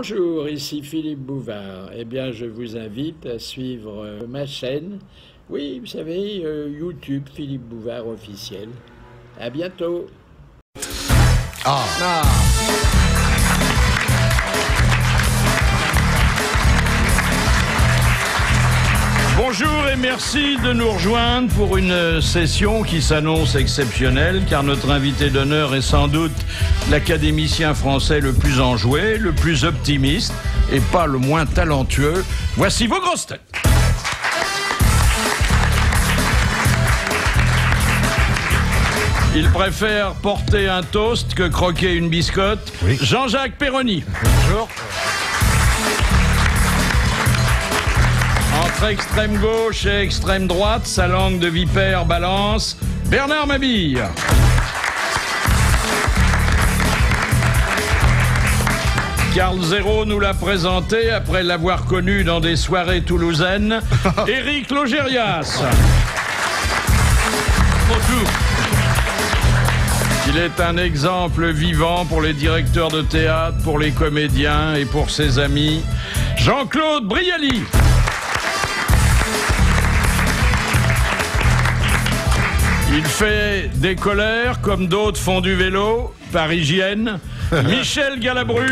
Bonjour, ici Philippe Bouvard. Eh bien, je vous invite à suivre ma chaîne. Oui, vous savez, YouTube Philippe Bouvard officiel. À bientôt. Bonjour et merci de nous rejoindre pour une session qui s'annonce exceptionnelle car notre invité d'honneur est sans doute l'académicien français le plus enjoué, le plus optimiste et pas le moins talentueux. Voici vos grosses têtes. Il préfère porter un toast que croquer une biscotte. Oui. Jean-Jacques Perroni. Bonjour. Entre extrême gauche et extrême droite, sa langue de vipère balance. Bernard Mabille. Carl Zéro nous l'a présenté après l'avoir connu dans des soirées toulousaines. Éric Logérias. Bonjour. Il est un exemple vivant pour les directeurs de théâtre, pour les comédiens et pour ses amis. Jean-Claude Brialy. Il fait des colères comme d'autres font du vélo, par hygiène. Michel Galabru.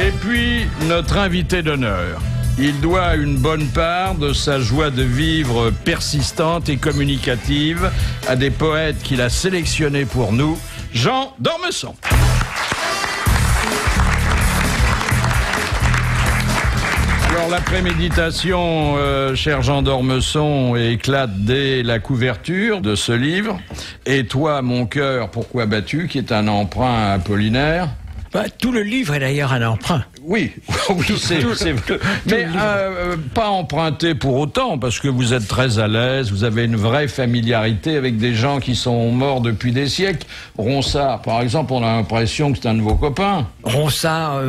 Et puis, notre invité d'honneur. Il doit une bonne part de sa joie de vivre persistante et communicative à des poètes qu'il a sélectionnés pour nous, Jean d'Ormesson. Alors, la préméditation, cher Jean d'Ormesson, éclate dès la couverture de ce livre. Et toi, mon cœur, pourquoi battu, qui est un emprunt apollinaire. Tout le livre est d'ailleurs un emprunt. Oui, c'est vrai. Mais pas emprunté pour autant, parce que vous êtes très à l'aise, vous avez une vraie familiarité avec des gens qui sont morts depuis des siècles. Ronsard, par exemple, on a l'impression que c'est un de vos copains. Ronsard,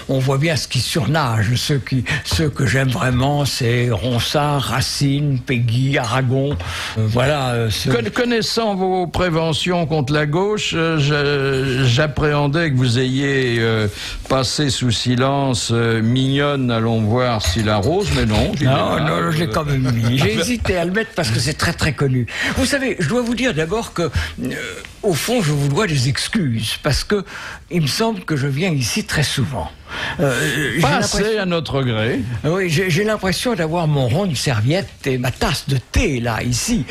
on voit bien ce qui surnage. Ceux que j'aime vraiment, c'est Ronsard, Racine, Péguy, Aragon. Voilà. Connaissant vos préventions contre la gauche, j'appréhendais que vous ayez passé sous silence Mignonne, allons voir s'il arrose, mais non. Non, je l'ai quand même mis. J'ai hésité à le mettre parce que c'est très très connu. Vous savez, je dois vous dire d'abord que, au fond, je vous dois des excuses parce que il me semble que je viens ici très souvent. Pas assez à notre gré. Oui, j'ai l'impression d'avoir mon rond de serviette et ma tasse de thé, là, ici.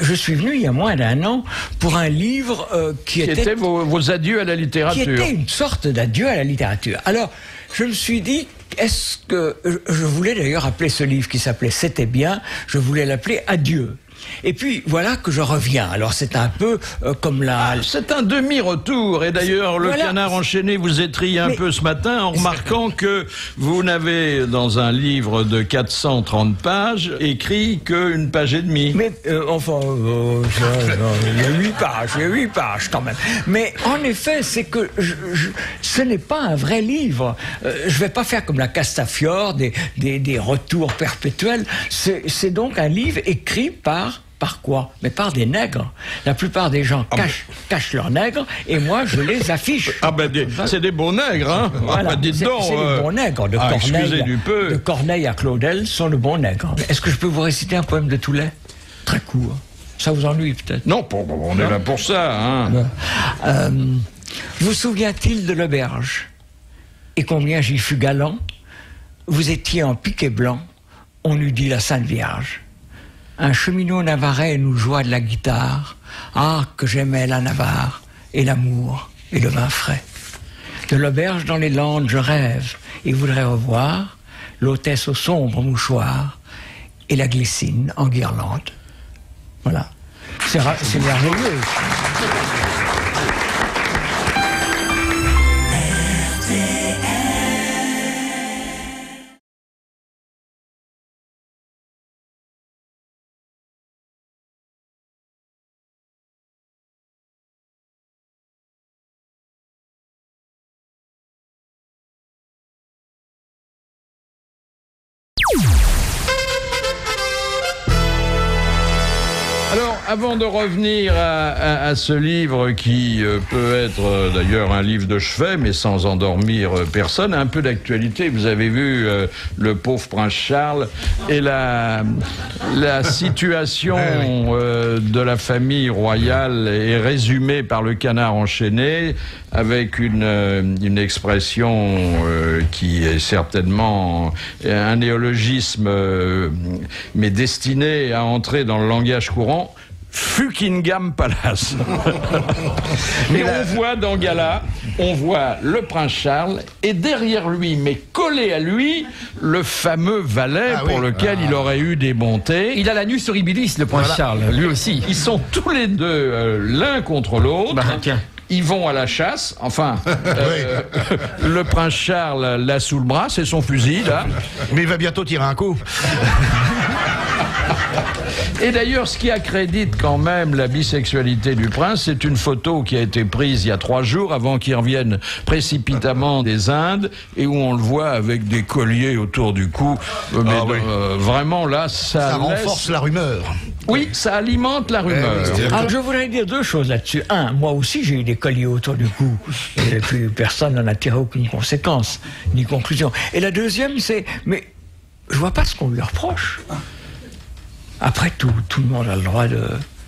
Je suis venu il y a moins d'1 an pour un livre qui était vos adieux à la littérature. Qui était une sorte d'adieu à la littérature. Alors, je me suis dit, est-ce que... Je voulais d'ailleurs appeler ce livre qui s'appelait « C'était bien », je voulais l'appeler « Adieu ». Et puis, voilà que je reviens. Alors, c'est un peu comme la... c'est un demi-retour. Et d'ailleurs, le Canard enchaîné vous étrille un peu ce matin en remarquant que vous n'avez, dans un livre de 430 pages, écrit qu'une page et demie. Mais, enfin, il y a 8 pages quand même. Mais, en effet, c'est que ce n'est pas un vrai livre. Je vais pas faire comme la Castafiore, des retours perpétuels. C'est donc un livre écrit par quoi? Mais par des nègres. La plupart des gens cachent leurs nègres et moi je les affiche. C'est des bons nègres, hein? Voilà, c'est des bons nègres. De Corneille à Claudel sont de bons nègres. Est-ce que je peux vous réciter un poème de Toulet? Très court. Ça vous ennuie peut-être? Non, on est là pour ça. Hein. Vous souvient-il de l'auberge? Et combien j'y fus galant? Vous étiez en piquet blanc, on eût dit la Sainte Vierge. Un cheminot navarrais nous joua de la guitare. Ah, que j'aimais la Navarre, et l'amour, et le vin frais. De l'auberge dans les Landes, je rêve, et voudrais revoir l'hôtesse au sombre mouchoir, et la glycine en guirlande. Voilà. C'est merveilleux. Alors, avant de revenir à ce livre qui peut être d'ailleurs un livre de chevet, mais sans endormir personne, un peu d'actualité. Vous avez vu le pauvre prince Charles et la situation de la famille royale est résumée par le Canard enchaîné avec une expression qui est certainement un néologisme, mais destiné à entrer dans le langage courant. Fuckingham Palace. Et on voit dans Gala, on voit le prince Charles et derrière lui, mais collé à lui, le fameux valet pour lequel il aurait eu des bontés. Il a la nuit sur Ibilis, le prince Charles, lui aussi. Ils sont tous les deux l'un contre l'autre. Tiens. Ils vont à la chasse, enfin, le prince Charles l'a sous le bras, c'est son fusil, là. Mais il va bientôt tirer un coup. Et d'ailleurs, ce qui accrédite quand même la bisexualité du prince, c'est une photo qui a été prise il y a 3 jours avant qu'il revienne précipitamment des Indes et où on le voit avec des colliers autour du cou. Vraiment, là, ça renforce la rumeur. Oui, ça alimente la rumeur. Alors, je voudrais dire 2 choses là-dessus. Moi aussi, j'ai eu des colliers autour du cou. Et puis, personne n'en a tiré aucune conséquence, ni conclusion. Et la deuxième, c'est... Mais je vois pas ce qu'on lui reproche. Après tout le monde a le droit de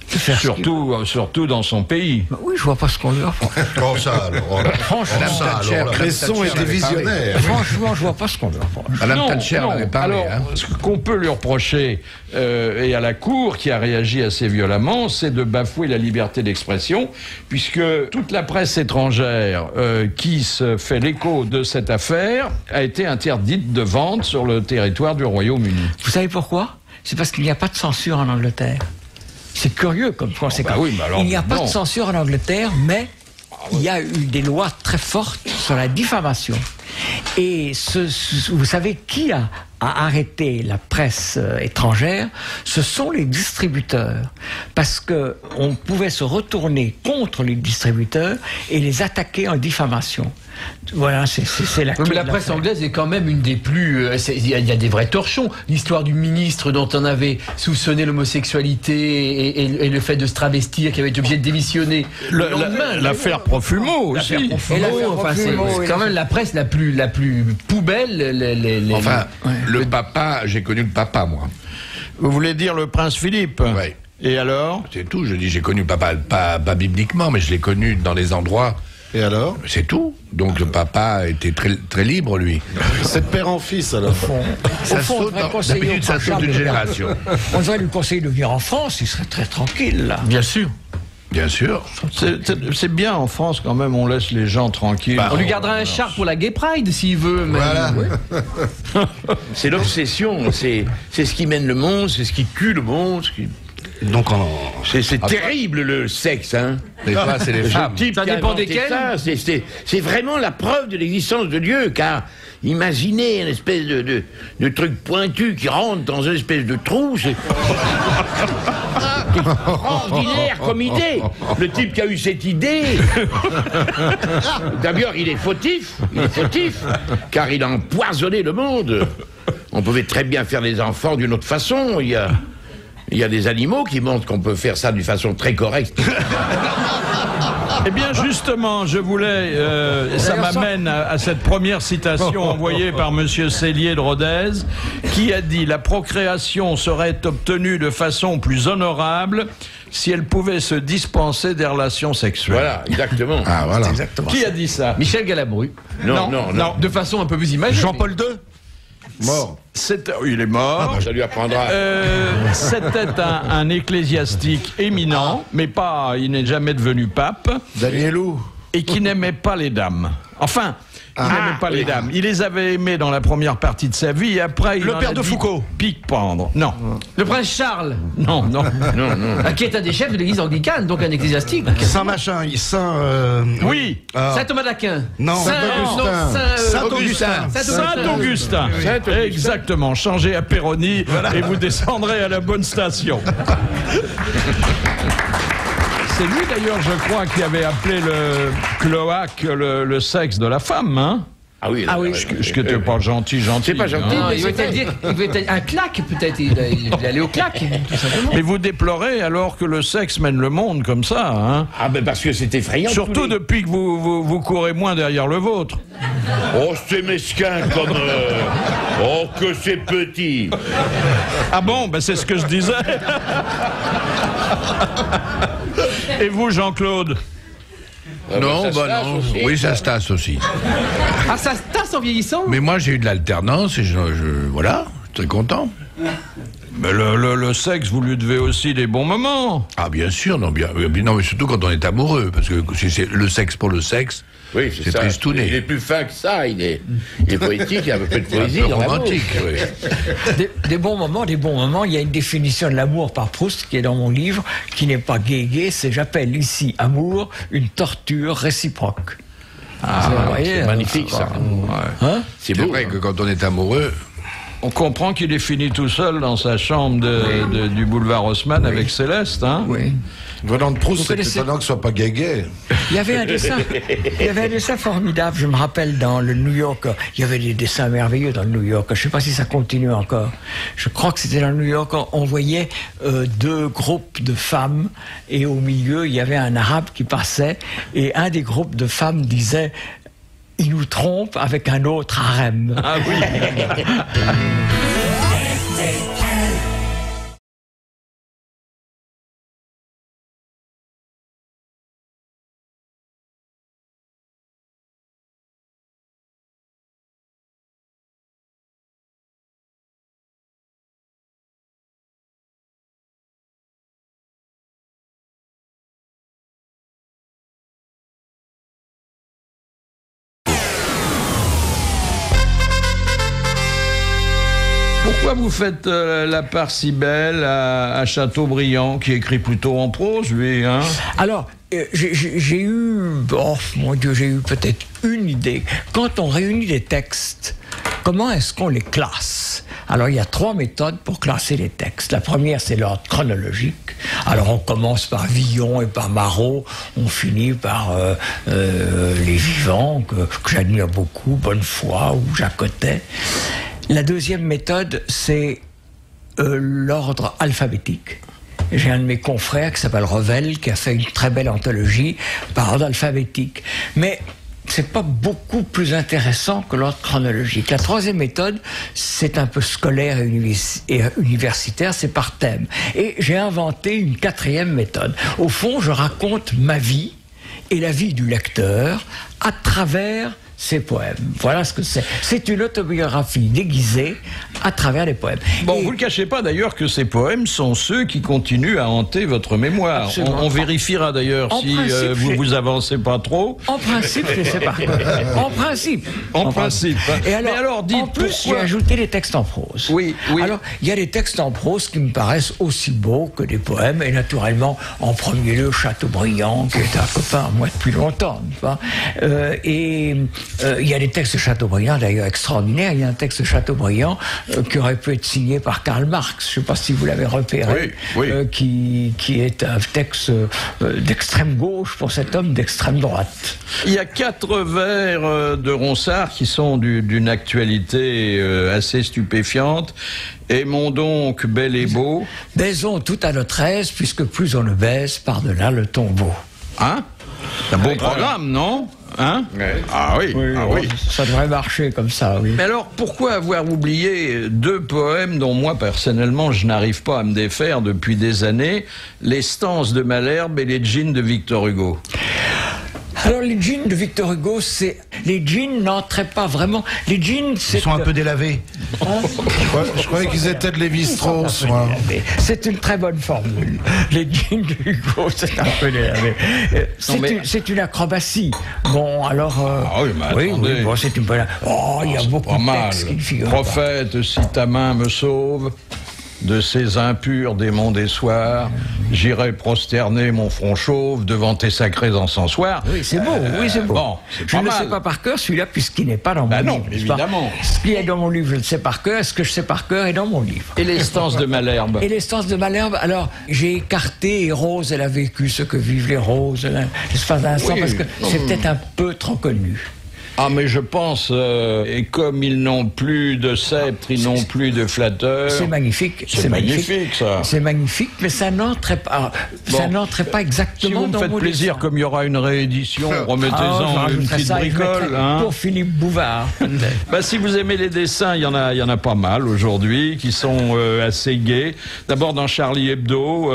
faire surtout dans son pays. Oui, je vois pas ce qu'on lui reproche. Oh, ça, alors. Franchement, Cresson était visionnaire. Franchement, je vois pas ce qu'on lui reproche. Madame Thatcher avait parlé. Alors, ce qu'on peut lui reprocher, et à la Cour qui a réagi assez violemment, c'est de bafouer la liberté d'expression, puisque toute la presse étrangère qui se fait l'écho de cette affaire a été interdite de vente sur le territoire du Royaume-Uni. Vous savez pourquoi ? C'est parce qu'il n'y a pas de censure en Angleterre. C'est curieux comme conséquence. Il n'y a pas de censure en Angleterre, mais il y a eu des lois très fortes sur la diffamation. Et vous savez qui a arrêté la presse étrangère? Ce sont les distributeurs. Parce qu'on pouvait se retourner contre les distributeurs et les attaquer en diffamation. Voilà, c'est la clé. Mais la presse anglaise est quand même une des plus... Il y a des vrais torchons. L'histoire du ministre dont on avait soupçonné l'homosexualité et le fait de se travestir, qui avait été obligé de démissionner. L'affaire Profumo aussi. C'est quand même la presse la plus poubelle. Enfin, le papa, j'ai connu le papa, moi. Vous voulez dire le prince Philippe? Oui. Et alors? C'est tout, je dis, j'ai connu le papa, pas bibliquement, mais je l'ai connu dans des endroits... Et alors? C'est tout. Donc le papa était très, très libre, lui. C'est de père en fils, alors. Ça saute d'une génération. On devrait lui conseiller de venir en France, il serait très tranquille, là. Bien sûr. Bien sûr. C'est bien en France, quand même, on laisse les gens tranquilles. On lui gardera un char pour la Gay Pride, s'il veut. Voilà. C'est l'obsession, c'est ce qui mène le monde, c'est ce qui tue le monde. Donc c'est terrible le sexe, hein. Les femmes, c'est les femmes. Ça dépend desquelles. C'est vraiment la preuve de l'existence de Dieu, car imaginez une espèce de truc pointu qui rentre dans une espèce de trou, c'est extraordinaire comme idée. Le type qui a eu cette idée, d'abord il est fautif, car il a empoisonné le monde. On pouvait très bien faire des enfants d'une autre façon. Il y a des animaux qui montrent qu'on peut faire ça d'une façon très correcte. Eh bien, justement, je voulais... ça m'amène à cette première citation envoyée par Monsieur Cellier de Rodez, qui a dit « La procréation serait obtenue de façon plus honorable si elle pouvait se dispenser des relations sexuelles. » Voilà, exactement. Ah, voilà. Exactement. Qui a dit ça? Michel Galabru. Non. De façon un peu plus imagée. Jean-Paul II? Mort. Il est mort. Ça lui apprendra. C'était un ecclésiastique éminent, mais il n'est jamais devenu pape. Danielou. Et qui n'aimait pas les dames. Enfin, il n'aimait pas les dames. Il les avait aimées dans la première partie de sa vie et après il Le père de Foucault. Pique-pendre. Non. Le prince Charles. Non. Qui est un des chefs de l'église anglicane, donc un ecclésiastique. Saint-Machin, Oui. Saint Thomas d'Aquin. Non. Saint-Augustin. Saint-Augustin. Exactement. Changez à Péroni et vous descendrez à la bonne station. C'est lui d'ailleurs, je crois, qui avait appelé le cloaque le sexe de la femme, hein? Ah oui, Ce qui n'était pas gentil. C'est pas gentil. Non, mais il c'est veut peut-être vrai. dire, il veut être un claque peut-être, il est allé au claque, tout simplement. Mais vous déplorez alors que le sexe mène le monde comme ça, hein? Ah ben parce que c'est effrayant. Surtout tous les- depuis que vous courez moins derrière le vôtre. Oh, c'est mesquin comme... Oh, que c'est petit. Ah bon, ben c'est ce que je disais. Et vous, Jean-Claude? Non, ça se bah tasse non. aussi. Oui, ça se tasse aussi. Ah, ça se tasse en vieillissant? Mais moi, j'ai eu de l'alternance et voilà, je suis très content. Mais le sexe, vous lui devez aussi des bons moments. Ah, bien sûr, non, non, mais surtout quand on est amoureux, parce que c'est le sexe pour le sexe, Oui, c'est ça. tristouné. Il est plus fin que ça, il est poétique, il y a un peu de poésie un peu dans l'amour. romantique, oui. Des bons moments, il y a une définition de l'amour par Proust qui est dans mon livre, qui n'est pas gay, c'est j'appelle ici amour une torture réciproque. Vous voyez, C'est magnifique ça. Hein? C'est C'est beau. vrai que quand on est amoureux, On comprend qu'il est fini tout seul dans sa chambre du boulevard Haussmann avec Céleste, hein? Oui. Venant de Proust, Vous c'est connaissez- étonnant que ce soit pas gay. Il y avait un dessin formidable, je me rappelle, dans le New Yorker. Il y avait des dessins merveilleux dans le New Yorker. Je ne sais pas si ça continue encore. Je crois que c'était dans le New Yorker. On voyait deux groupes de femmes et au milieu, il y avait un arabe qui passait et un des groupes de femmes disait « Il nous trompe avec un autre harem ». Ah oui. Pourquoi vous faites la part si belle à Chateaubriand, qui écrit plutôt en prose, lui, hein? Alors, j'ai eu, oh mon Dieu, j'ai eu peut-être une idée. Quand on réunit des textes, comment est-ce qu'on les classe? Alors, il y a 3 méthodes pour classer les textes. La première, c'est l'ordre chronologique. Alors, on commence par Villon et par Marot, on finit par les vivants, que j'admire beaucoup, Bonnefoy ou Jacotet. La deuxième méthode, c'est l'ordre alphabétique. J'ai un de mes confrères qui s'appelle Revel, qui a fait une très belle anthologie par ordre alphabétique. Mais c'est pas beaucoup plus intéressant que l'ordre chronologique. La troisième méthode, c'est un peu scolaire et universitaire, c'est par thème. Et j'ai inventé une 4e méthode. Au fond, je raconte ma vie et la vie du lecteur à travers ses poèmes. Voilà ce que c'est. C'est une autobiographie déguisée à travers les poèmes. Bon, Et- vous ne le cachez pas d'ailleurs que ces poèmes sont ceux qui continuent à hanter votre mémoire. Absolument. On vérifiera d'ailleurs En si principe, vous j'ai- vous avancez pas trop. En principe, je sais par cœur. En principe. En principe. Et alors, Mais alors, dites en plus, pourquoi- j'ai ajouté des textes en prose. Oui, oui. Alors, il y a des textes en prose qui me paraissent aussi beaux que des poèmes. Et naturellement, en premier lieu, Chateaubriand, qui est un copain à moi depuis longtemps. n'est-ce pas il y a des textes de Chateaubriand, d'ailleurs, extraordinaires. Il y a un texte de Chateaubriand qui aurait pu être signé par Karl Marx. Je ne sais pas si vous l'avez repéré. Oui, oui. Qui est un texte d'extrême gauche pour cet homme d'extrême droite. Il y a 4 vers de Ronsard qui sont d'une actualité assez stupéfiante. Aimons donc bel et beau. Baisons tout à notre aise, puisque plus on ne baise, par-delà le tombeau. Hein? C'est un bon programme, non? Hein? Ah oui, ah oui. Ça devrait marcher comme ça, oui. Mais alors, pourquoi avoir oublié 2 poèmes dont moi, personnellement, je n'arrive pas à me défaire depuis des années, Les Stances de Malherbe et Les Jeans de Victor Hugo? Alors, les jeans de Victor Hugo, c'est... Les jeans n'entraient pas vraiment... Les jeans, c'est... Ils sont un peu délavés. Je croyais qu'ils étaient de Lévi-Strauss, moi. C'est une très bonne formule. Les jeans de Hugo, c'est un peu délavé. C'est une acrobatie. Bon, alors... Ah oui, mais attendez. bon, c'est une bonne... Oh, il y a beaucoup Pas de mal. textes qui ne figurent pas. Prophète, si ta main me sauve de ces impurs démons des soirs, j'irai prosterner mon front chauve devant tes sacrés encensoirs. Oui, c'est beau, oui, c'est beau. Bon, c'est je pas ne mal. sais pas par cœur celui-là, puisqu'il n'est pas dans mon Bah non, livre. n'est-ce pas évidemment. Ce qui est dans mon livre, je le sais par cœur. Ce que je sais par cœur est dans mon livre. Et Les Stances de Malherbe? Et les stances de Malherbe, alors, j'ai écarté, et Rose, elle a vécu ce que vivent les roses, l'espace d'un instant, Oui. parce que c'est peut-être un peu trop connu. Ah, mais je pense, et comme ils n'ont plus de sceptre, ils n'ont plus de flatteur. C'est magnifique. C'est magnifique, ça. C'est magnifique, mais ça n'entrait pas, ça n'entrait pas exactement Si vous me dans faites mon plaisir, dessin. comme il y aura une réédition, remettez-en une petite bricole. Hein. Pour Philippe Bouvard. Bah, si vous aimez les dessins, il y en a pas mal aujourd'hui qui sont assez gais. D'abord dans Charlie Hebdo,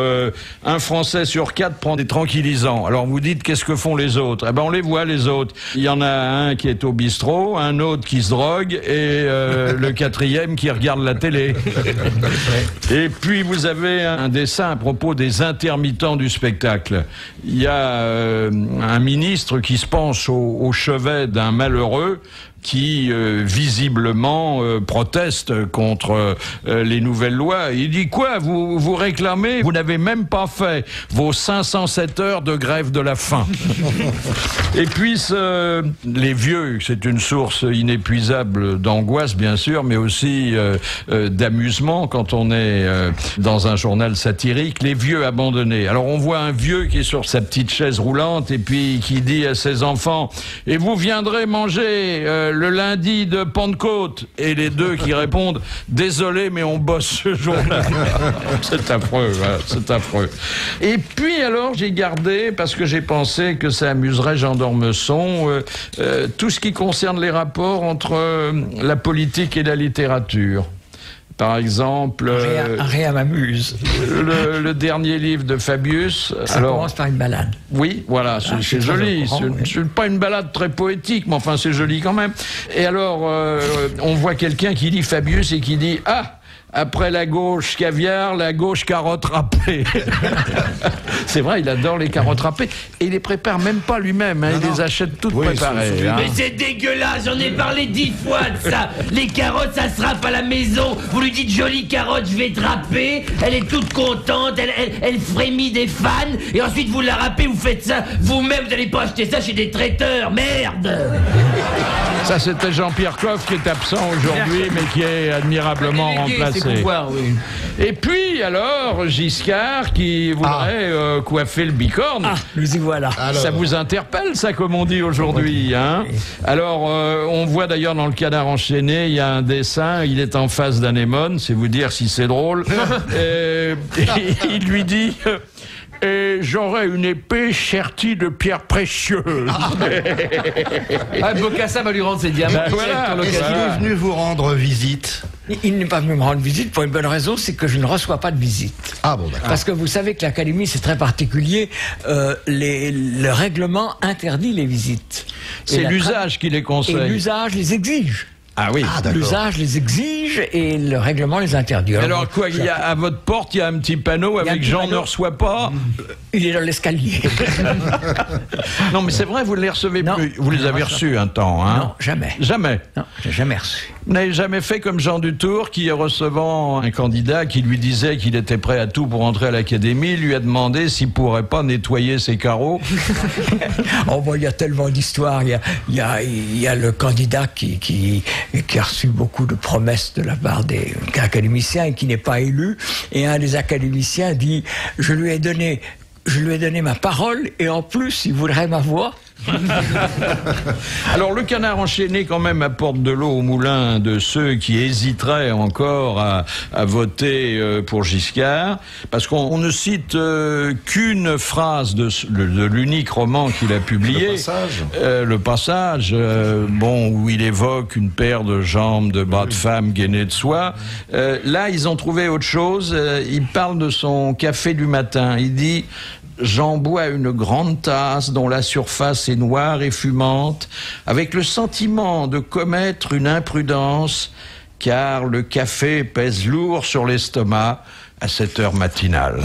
un Français sur 4 prend des tranquillisants. Alors vous dites qu'est-ce que font les autres? Eh ben on les voit les autres. Il y en a un qui est au bistrot, un autre qui se drogue et le 4e qui regarde la télé. Et puis vous avez un dessin à propos des intermittents du spectacle. Il y a un ministre qui se penche au chevet d'un malheureux qui visiblement proteste contre les nouvelles lois. Il dit quoi? Vous réclamez? Vous n'avez même pas fait vos 507 heures de grève de la faim. Et puis les vieux, c'est une source inépuisable d'angoisse bien sûr, mais aussi d'amusement quand on est dans un journal satirique. Les vieux abandonnés. Alors on voit un vieux qui est sur sa petite chaise roulante et puis qui dit à ses enfants: et vous viendrez manger le lundi de Pentecôte. Et les deux qui répondent: désolé, mais on bosse ce jour-là. C'est affreux, hein, c'est affreux. Et puis alors, j'ai gardé, parce que j'ai pensé que ça amuserait Jean d'Ormesson, tout ce qui concerne les rapports entre la politique et la littérature. Par exemple, Rien m'amuse. Le dernier livre de Fabius. Ça commence par une balade. Oui, voilà, c'est joli. C'est pas une balade très poétique, mais enfin c'est joli quand même. Et alors, on voit quelqu'un qui lit Fabius et qui dit: ah, après la gauche caviar, la gauche carotte râpée. C'est vrai, il adore les carottes râpées. Et il les prépare même pas lui-même, hein, il les achète toutes préparées. Hein. Mais c'est dégueulasse, j'en ai parlé 10 fois de ça. Les carottes, ça se râpe à la maison. Vous lui dites: jolie carotte, je vais te râper. Elle est toute contente, elle frémit des fans. Et ensuite vous la râpez, vous faites ça vous-même, vous n'allez pas acheter ça chez des traiteurs, merde. Ça, c'était Jean-Pierre Coff qui est absent aujourd'hui, mais qui est admirablement remplacé. Pouvoirs, oui. Et puis, alors, Giscard qui voudrait coiffer le bicorne. Ah, nous y voilà. Ça vous interpelle, ça, comme on dit aujourd'hui, hein? Alors, on voit d'ailleurs dans le Canard enchaîné, il y a un dessin, il est en face d'anémone, c'est vous dire si c'est drôle. Et il lui dit: et j'aurais une épée sertie de pierres précieuses. Bokassa va lui rendre ses diamants. Voilà. Est-ce qu'il est venu vous rendre visite? Il n'est pas venu me rendre visite pour une bonne raison, c'est que je ne reçois pas de visite. Ah bon, d'accord. Parce que vous savez que l'Académie, c'est très particulier. Le règlement interdit les visites. C'est l'usage qui les conseille. Et l'usage les exige. Ah oui. L'usage les exige et le règlement les interdit. Alors quoi, il y a, à votre porte, il y a un petit panneau avec Jean ne reçoit pas. Il est dans l'escalier. Non, mais c'est vrai, vous ne les recevez plus. Vous les avez reçus un temps, hein? Non, jamais. Jamais. Non, j'ai jamais reçu. Vous n'avez jamais fait comme Jean Dutour qui, recevant un candidat qui lui disait qu'il était prêt à tout pour entrer à l'Académie, lui a demandé s'il pourrait pas nettoyer ses carreaux. Oh, bon, il y a tellement d'histoires. Il y a le candidat qui a reçu beaucoup de promesses de la part des académiciens et qui n'est pas élu. Et un des académiciens dit: je lui ai donné ma parole et en plus il voudrait ma voix. Alors le Canard enchaîné quand même apporte de l'eau au moulin de ceux qui hésiteraient encore à voter pour Giscard, parce qu'on ne cite qu'une phrase de l'unique roman qu'il a publié, Le Passage, bon, où il évoque une paire de jambes, de bras de femme gainés de soie. Là ils ont trouvé autre chose, il parle de son café du matin, il dit: j'en bois une grande tasse dont la surface est noire et fumante, avec le sentiment de commettre une imprudence, car le café pèse lourd sur l'estomac à cette heure matinale.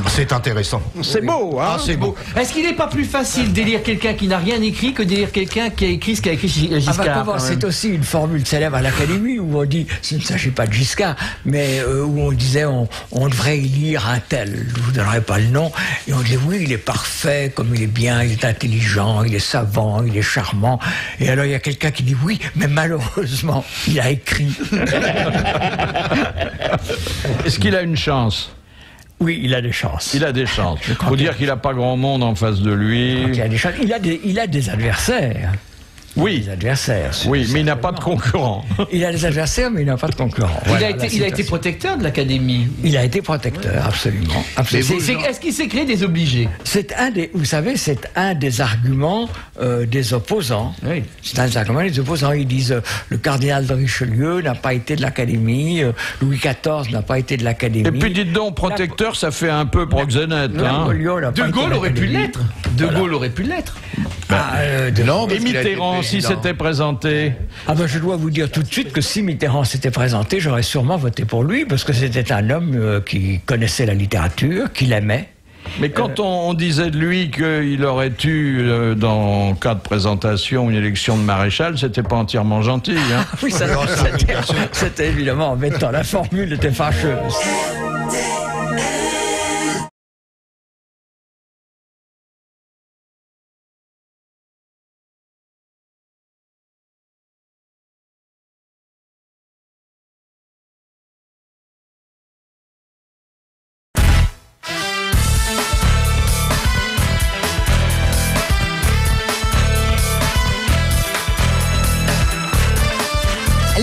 C'est intéressant. C'est beau, hein? Ah, c'est beau. Est-ce qu'il n'est pas plus facile d'élire quelqu'un qui n'a rien écrit que d'élire quelqu'un qui a écrit ce qu'a écrit Giscard? C'est aussi une formule célèbre à l'Académie où on dit, il ne s'agit pas de Giscard, mais où on disait on devrait élire un tel. Je ne vous donnerai pas le nom. Et on dit oui, il est parfait, comme il est bien, il est intelligent, il est savant, il est charmant. Et alors il y a quelqu'un qui dit oui, mais malheureusement, il a écrit. Est-ce qu'il a une chance? Oui, il a des chances. Il a des chances. Faut dire qu'il n'a pas grand monde en face de lui. Il a des chances. Il a des adversaires. Oui. Des adversaires. Oui, mais il n'a pas de concurrent. Il a des adversaires, mais il n'a pas de concurrent. Voilà, il a été protecteur de l'Académie. Il a été protecteur, absolument. Est-ce qu'il s'est créé des obligés? Vous savez, c'est un des arguments des opposants. Oui. C'est un des arguments des opposants. Ils disent le cardinal de Richelieu n'a pas été de l'Académie, Louis XIV n'a pas été de l'Académie. Et puis dites donc, protecteur, ça fait un peu proxénète. Hein. De Gaulle aurait pu l'être. De Gaulle aurait pu l'être. Non, Et Mitterrand, s'il s'était présenté. Ah ben, je dois vous dire tout de suite que si Mitterrand s'était présenté, j'aurais sûrement voté pour lui, parce que c'était un homme qui connaissait la littérature, qui l'aimait. Mais quand on disait de lui qu'il aurait eu, dans cas de présentation, une élection de maréchal, c'était pas entièrement gentil. Hein. Oui, c'était évidemment embêtant. La formule était fâcheuse.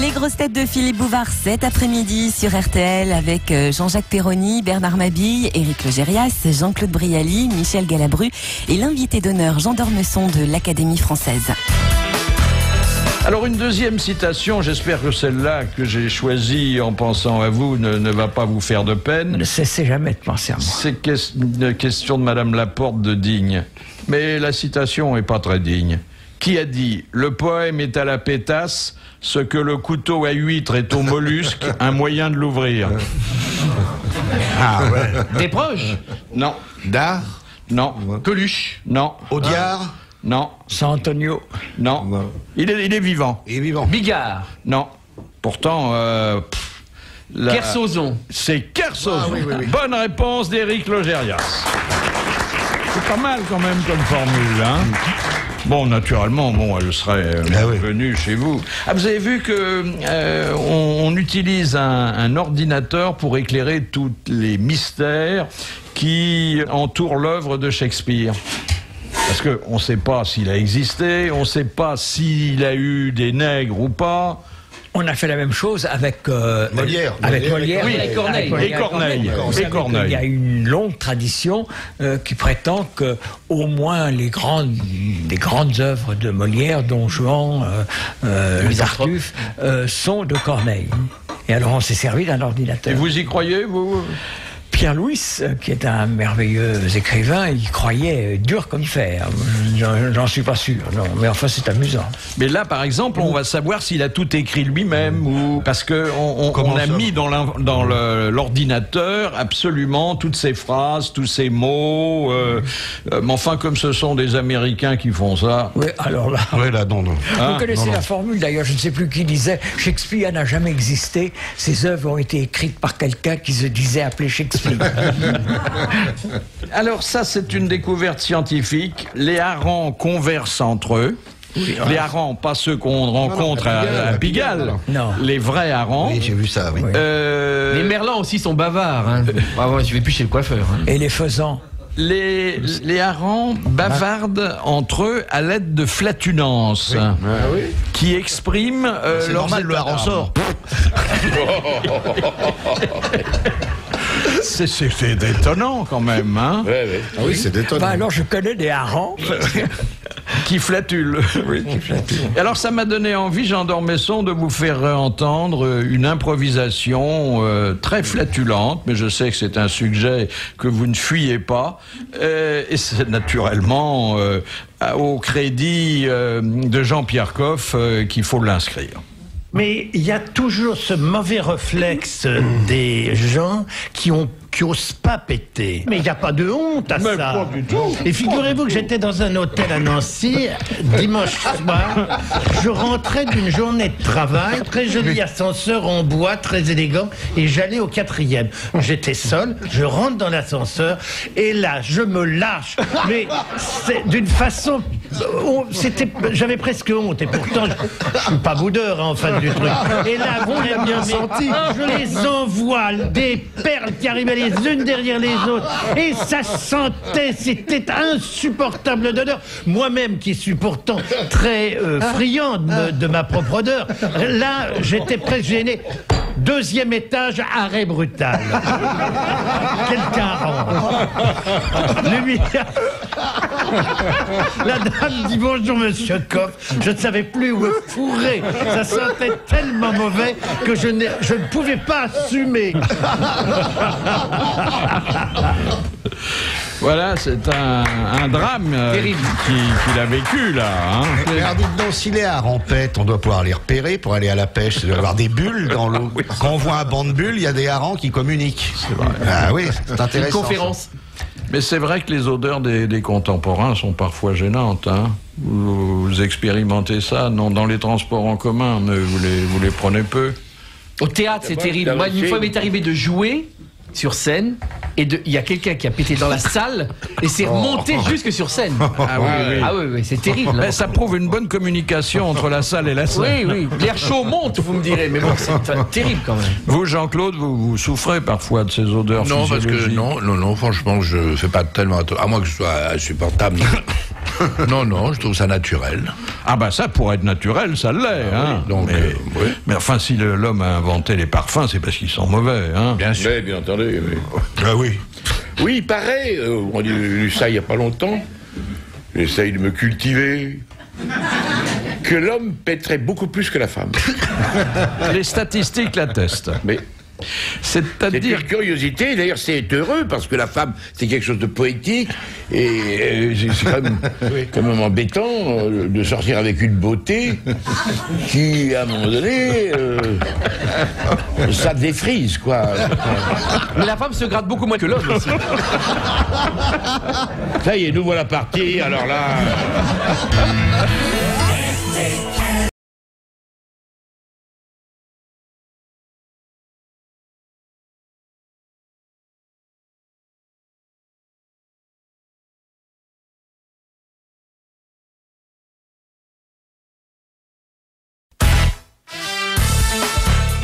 Les grosses têtes de Philippe Bouvard cet après-midi sur RTL avec Jean-Jacques Perroni, Bernard Mabille, Éric Logérias, Jean-Claude Brialy, Michel Galabru et l'invité d'honneur Jean d'Ormesson de l'Académie française. Alors une deuxième citation, j'espère que celle-là que j'ai choisie en pensant à vous ne va pas vous faire de peine. Ne cessez jamais de penser à moi. C'est une question de Madame Laporte de Digne. Mais la citation est pas très digne. Qui a dit « Le poème est à la pétasse, ce que le couteau à huître est au mollusque, un moyen de l'ouvrir. » Ah ouais. Des proches? Non. D'art? Non. Coluche? Non. Audiard? Non. San Antonio? Non. Il est vivant. Il est vivant. Bigard? Non. Pourtant... Kersozon? C'est Kersozon. Ah, oui. Bonne réponse d'Éric Logérias. C'est pas mal quand même comme formule, hein. Bon, naturellement, elle serait venue chez vous. Ah, vous avez vu que on utilise un ordinateur pour éclairer tous les mystères qui entourent l'œuvre de Shakespeare. Parce qu'on ne sait pas s'il a existé, on ne sait pas s'il a eu des nègres ou pas. On a fait la même chose avec Molière. Avec Molière. Oui, et Corneille. Corneille. Vous savez qu'il y a une longue tradition qui prétend que au moins les grandes œuvres de Molière, Don Juan, les Tartuffes, sont de Corneille. Et alors on s'est servi d'un ordinateur. Et vous y croyez, vous ? Pierre-Louis, qui est un merveilleux écrivain, il croyait dur comme fer. J'en suis pas sûr, non. Mais enfin, c'est amusant. Mais là, par exemple, on va savoir s'il a tout écrit lui-même ou parce que on a mis dans l'ordinateur absolument toutes ces phrases, tous ces mots. Mais enfin, comme ce sont des Américains qui font ça. Oui, alors là. Oui, là, non. Vous connaissez la formule, d'ailleurs, je ne sais plus qui disait Shakespeare n'a jamais existé. Ses œuvres ont été écrites par quelqu'un qui se disait appeler Shakespeare. Alors ça, c'est une découverte scientifique. Les harengs conversent entre eux. Oui, les harengs, pas ceux qu'on rencontre à Pigalle. Non. Les vrais harengs. Oui, j'ai vu ça, oui. Les merlans aussi sont bavards. Hein. Je vais plus chez le coiffeur. Hein. Et les faisans. Les harengs bavardent entre eux à l'aide de flatulences qui expriment leur normal, le hareng sort. C'est étonnant quand même, hein. Ah oui, c'est étonnant. Alors je connais des harengs qui flatulent. Oui, qui flatulent. Et alors ça m'a donné envie, Jean d'Ormesson, de vous faire entendre une improvisation très flatulente, mais je sais que c'est un sujet que vous ne fuyez pas, et c'est naturellement au crédit de Jean-Pierre Coff qu'il faut l'inscrire. Mais il y a toujours ce mauvais réflexe des gens qui osent pas péter. Mais il n'y a pas de honte à ça. Pas du tout. Et figurez-vous que j'étais dans un hôtel à Nancy, dimanche soir. Je rentrais d'une journée de travail, très joli ascenseur en bois, très élégant, et j'allais au 4e. J'étais seul, je rentre dans l'ascenseur, et là, je me lâche. Mais c'est d'une façon J'avais presque honte, et pourtant, je suis pas boudeur, hein, en fin du truc. Et là, vous l'avez bien senti. Je les envoie, des perles qui arrivaient les unes derrière les autres, et ça sentait, c'était insupportable d'odeur. Moi-même, qui suis pourtant très friand de ma propre odeur, là, j'étais presque gêné. 2e étage, arrêt brutal. Quelqu'un rentre. La dame dit bonjour monsieur Coff. Je ne savais plus où me fourrer. Ça sentait tellement mauvais que je ne pouvais pas assumer. Voilà, c'est un drame qu'il a vécu, là. Hein. Mais alors, dites donc, s'il est à Rampette, on doit pouvoir les repérer pour aller à la pêche. Il doit y avoir des bulles dans l'eau. Quand on voit un banc de bulles, il y a des harengs qui communiquent. C'est vrai. Ah oui, c'est intéressant. Une conférence. Mais c'est vrai que les odeurs des contemporains sont parfois gênantes. Hein. Vous expérimentez ça dans les transports en commun, mais vous les prenez peu. Au théâtre, c'est terrible. Moi, une fois, il m'est arrivé de jouer sur scène, et il y a quelqu'un qui a pété dans la salle, et c'est remonté jusque sur scène. Ah oui, c'est terrible. Mais ça prouve une bonne communication entre la salle et la scène. Oui, l'air chaud monte, vous me direz, mais bon, c'est terrible quand même. Vous, Jean-Claude, vous souffrez parfois de ces odeurs physiologiques? Parce que non, franchement, je fais pas tellement attention, à moins que ce soit insupportable. Non, je trouve ça naturel. Ah bah ça, pour être naturel, ça l'est. Hein. Donc, mais enfin, si l'homme a inventé les parfums, c'est parce qu'ils sont mauvais. Hein. Bien sûr. Oui, bien entendu. Oui. Ah oui. Oui, il paraît, on dit ça il n'y a pas longtemps, j'essaye de me cultiver, que l'homme pèterait beaucoup plus que la femme. Les statistiques l'attestent. Mais c'est-à-dire une curiosité, d'ailleurs c'est heureux parce que la femme c'est quelque chose de poétique et c'est quand même embêtant de sortir avec une beauté qui à un moment donné ça défrise quoi. Mais la femme se gratte beaucoup moins que l'homme aussi. Ça y est, nous voilà partis, alors là.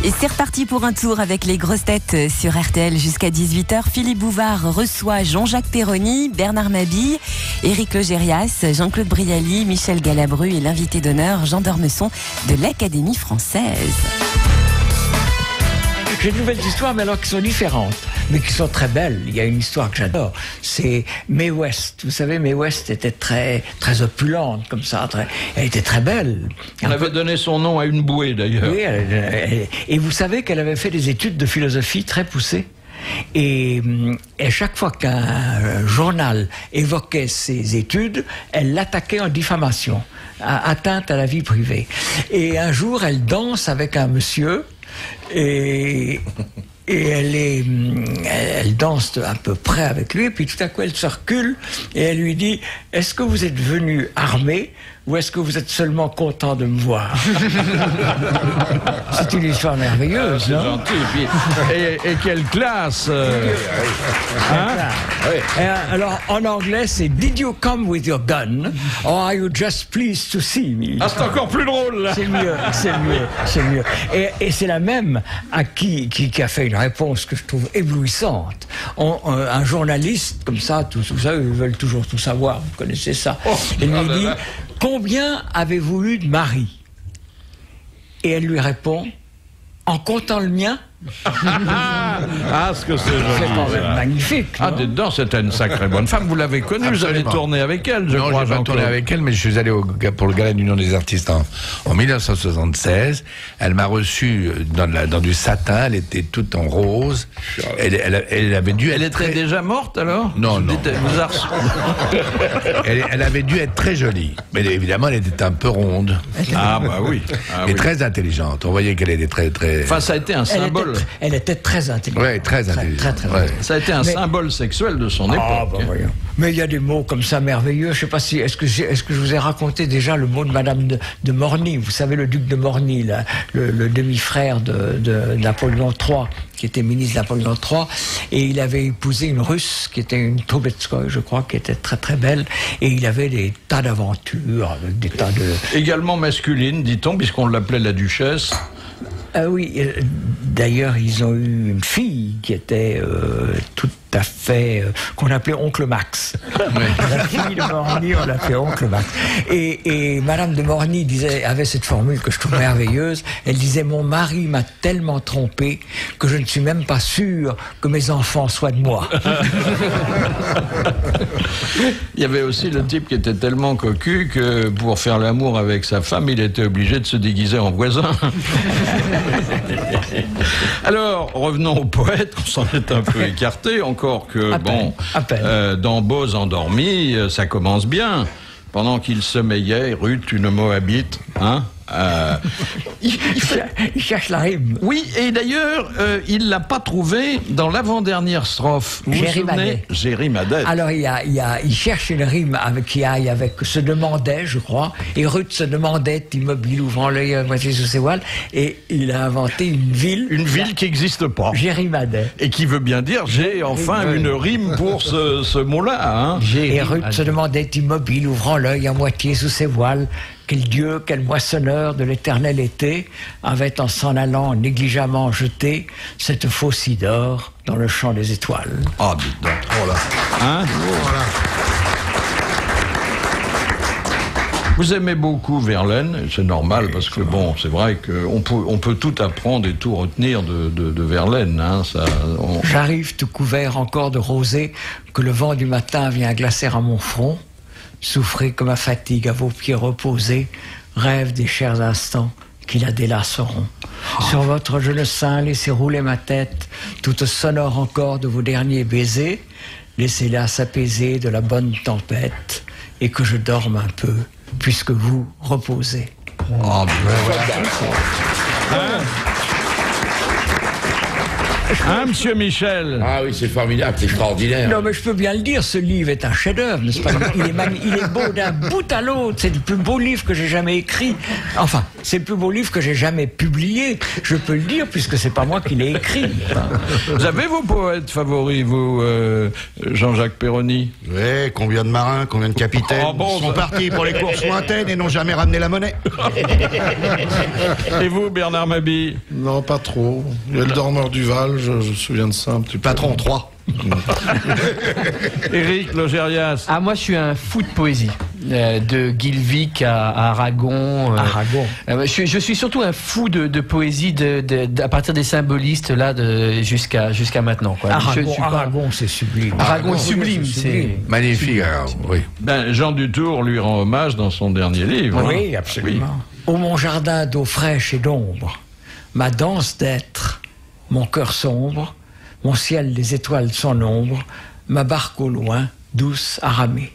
Et c'est reparti pour un tour avec les grosses têtes sur RTL jusqu'à 18h. Philippe Bouvard reçoit Jean-Jacques Perroni, Bernard Mabille, Éric Logérias, Jean-Claude Brialy, Michel Galabru et l'invité d'honneur Jean d'Ormesson de l'Académie française. J'ai de nouvelles histoires, mais alors qui sont différentes, mais qui sont très belles. Il y a une histoire que j'adore, c'est Mae West. Vous savez, Mae West était très opulente, comme ça. Elle était très belle. Elle avait donné son nom à une bouée, d'ailleurs. Oui, et vous savez qu'elle avait fait des études de philosophie très poussées. Et chaque fois qu'un journal évoquait ses études, elle l'attaquait en diffamation, atteinte à la vie privée. Et un jour, elle danse avec un monsieur, et elle danse à peu près avec lui, et puis tout à coup elle se recule et elle lui dit: est-ce que vous êtes venu armé ou est-ce que vous êtes seulement content de me voir? C'est une histoire merveilleuse, c'est non? gentil. Et quelle classe Alors en anglais c'est: did you come with your gun or are you just pleased to see me? Ah, c'est encore plus drôle là. C'est mieux. Et c'est la même à qui a fait une réponse que je trouve éblouissante. Un journaliste comme ça, tout ça, ils veulent toujours tout savoir, vous connaissez ça. Il lui dit: combien avez-vous eu de maris? Et elle lui répond: en comptant le mien. Ah, ce que c'est joli. C'est quand même magnifique. Ah, dedans, c'était une sacrée bonne femme. Vous l'avez connue, vous avez tourné avec elle, je crois. Non, j'ai pas tourné avec elle, mais je suis allé pour le Gala d'Union des artistes en 1976. Elle m'a reçu dans du satin, elle était toute en rose. Elle avait dû Elle était déjà morte, alors? Non. Vous elle avait dû être très jolie. Mais évidemment, elle était un peu ronde. Ah, bah oui. Et très intelligente. On voyait qu'elle était très... Enfin, ça a été un symbole. Elle était très intelligente. Oui. Ouais, très intelligent. Très Ouais. Ça a été un symbole sexuel de son époque. Voyons. Mais il y a des mots comme ça merveilleux. Je sais pas si est-ce que je vous ai raconté déjà le mot de Madame de Morny. Vous savez, le duc de Morny, là, le demi-frère de Napoléon III, qui était ministre de Napoléon III, et il avait épousé une Russe qui était une Trubetskoy, je crois, qui était très très belle, et il avait des tas d'aventures, avec des tas de... Également masculine, dit-on, puisqu'on l'appelait la duchesse. Ah oui, d'ailleurs, ils ont eu une fille qui était tout à fait... qu'on appelait Oncle Max. La fille de Morny, on l'appelait Oncle Max. Et Madame de Morny avait cette formule que je trouve merveilleuse. Elle disait « Mon mari m'a tellement trompé que je ne suis même pas sûre que mes enfants soient de moi. » Il y avait aussi le type qui était tellement cocu que pour faire l'amour avec sa femme, il était obligé de se déguiser en voisin. Alors, revenons au poète, on s'en est un peu écarté, encore que, dans Beaux endormis, ça commence bien. Pendant qu'il sommeillait, Ruth, une Moabite, il cherche la rime. Oui, et d'ailleurs, il l'a pas trouvé dans l'avant-dernière strophe. Vous vous souvenez ? Gérimadette. Alors, il cherche une rime qui aille avec se demandait, je crois, et Ruth se demandait, immobile, ouvrant l'œil à moitié sous ses voiles, et il a inventé une ville. Une ville qui n'existe pas. Gérimadette. Et qui veut bien dire, j'ai enfin une rime pour ce mot-là. Et Ruth se demandait, immobile, ouvrant l'œil à moitié sous ses voiles, quel dieu, quel moissonneur de l'éternel été avait en s'en allant négligemment jeté cette faucille d'or dans le champ des étoiles. Ah, dites donc. Oh là. Vous aimez beaucoup Verlaine, c'est normal, parce que bon, c'est vrai qu'on peut tout apprendre et tout retenir de Verlaine. J'arrive tout couvert encore de rosée, que le vent du matin vient glacer à mon front. Souffrez que ma fatigue à vos pieds reposés, rêve des chers instants qui la délaceront. Sur votre genou sein, laissez rouler ma tête, toute sonore encore de vos derniers baisers, laissez-la s'apaiser de la bonne tempête, et que je dorme un peu, puisque vous reposez. Monsieur Michel? Ah oui, c'est formidable, c'est extraordinaire. Non, mais je peux bien le dire, ce livre est un chef-d'œuvre, n'est-ce pas? Il est beau d'un bout à l'autre. C'est le plus beau livre que j'ai jamais écrit. Enfin, c'est le plus beau livre que j'ai jamais publié. Je peux le dire, puisque c'est pas moi qui l'ai écrit. Vous avez vos poètes favoris, vous, Jean-Jacques Perroni? Oui, combien de marins, combien de capitaines sont partis pour les courses lointaines et n'ont jamais ramené la monnaie. Et vous, Bernard Mabille? Non, pas trop. Il y a le dormeur du Val, je me souviens de ça un petit peu. Patron, 3. Éric Logérias? Ah, moi, je suis un fou de poésie. De Guilvic à Aragon. Je suis surtout un fou de poésie à partir des symbolistes là jusqu'à maintenant. Quoi. Aragon, c'est sublime. Aragon est sublime. C'est magnifique. Oui. Jean Dutour lui rend hommage dans son dernier livre. Oui, absolument. Ô mon jardin d'eau fraîche et d'ombre, ma danse d'être, mon cœur sombre, mon ciel des étoiles sans nombre, ma barque au loin, douce à ramer.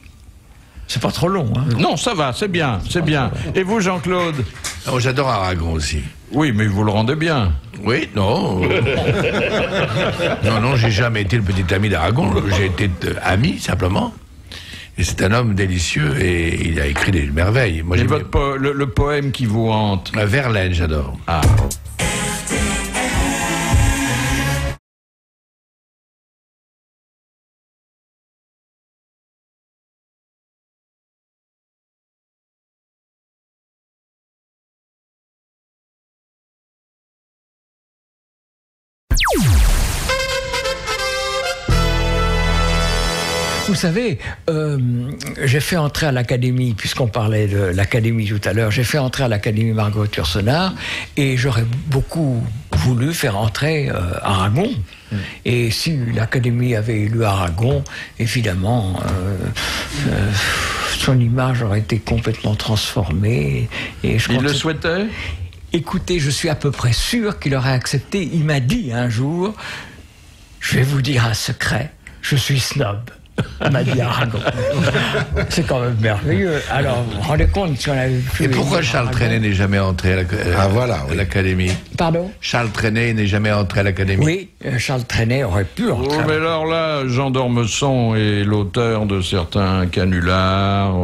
C'est pas trop long, hein? Non, ça va, c'est bien, c'est bien. Et vous, Jean-Claude? Oh, j'adore Aragon aussi. Oui, mais vous le rendez bien. Oui, non. Non, j'ai jamais été le petit ami d'Aragon. J'ai été ami, simplement. Et c'est un homme délicieux et il a écrit des merveilles. Moi, et le poème qui vous hante? Verlaine, j'adore. Ah. Vous savez, j'ai fait entrer à l'Académie, puisqu'on parlait de l'Académie tout à l'heure, j'ai fait entrer à l'Académie Margot Yourcenar, et j'aurais beaucoup voulu faire entrer Aragon. Et si l'Académie avait élu Aragon, évidemment, son image aurait été complètement transformée. Et je Il le souhaitait? Écoutez, je suis à peu près sûr qu'il aurait accepté. Il m'a dit un jour, je vais vous dire un secret, je suis snob. m'a dit Aragon. C'est quand même merveilleux. Alors, vous vous rendez compte si on avait pu... Et pourquoi Charles Trenet n'est jamais entré à l'Académie? Pardon? Charles Trenet n'est jamais entré à l'Académie. Oui, Charles Trenet aurait pu entrer. Oh, mais alors là, Jean d'Ormesson est l'auteur de certains canulars.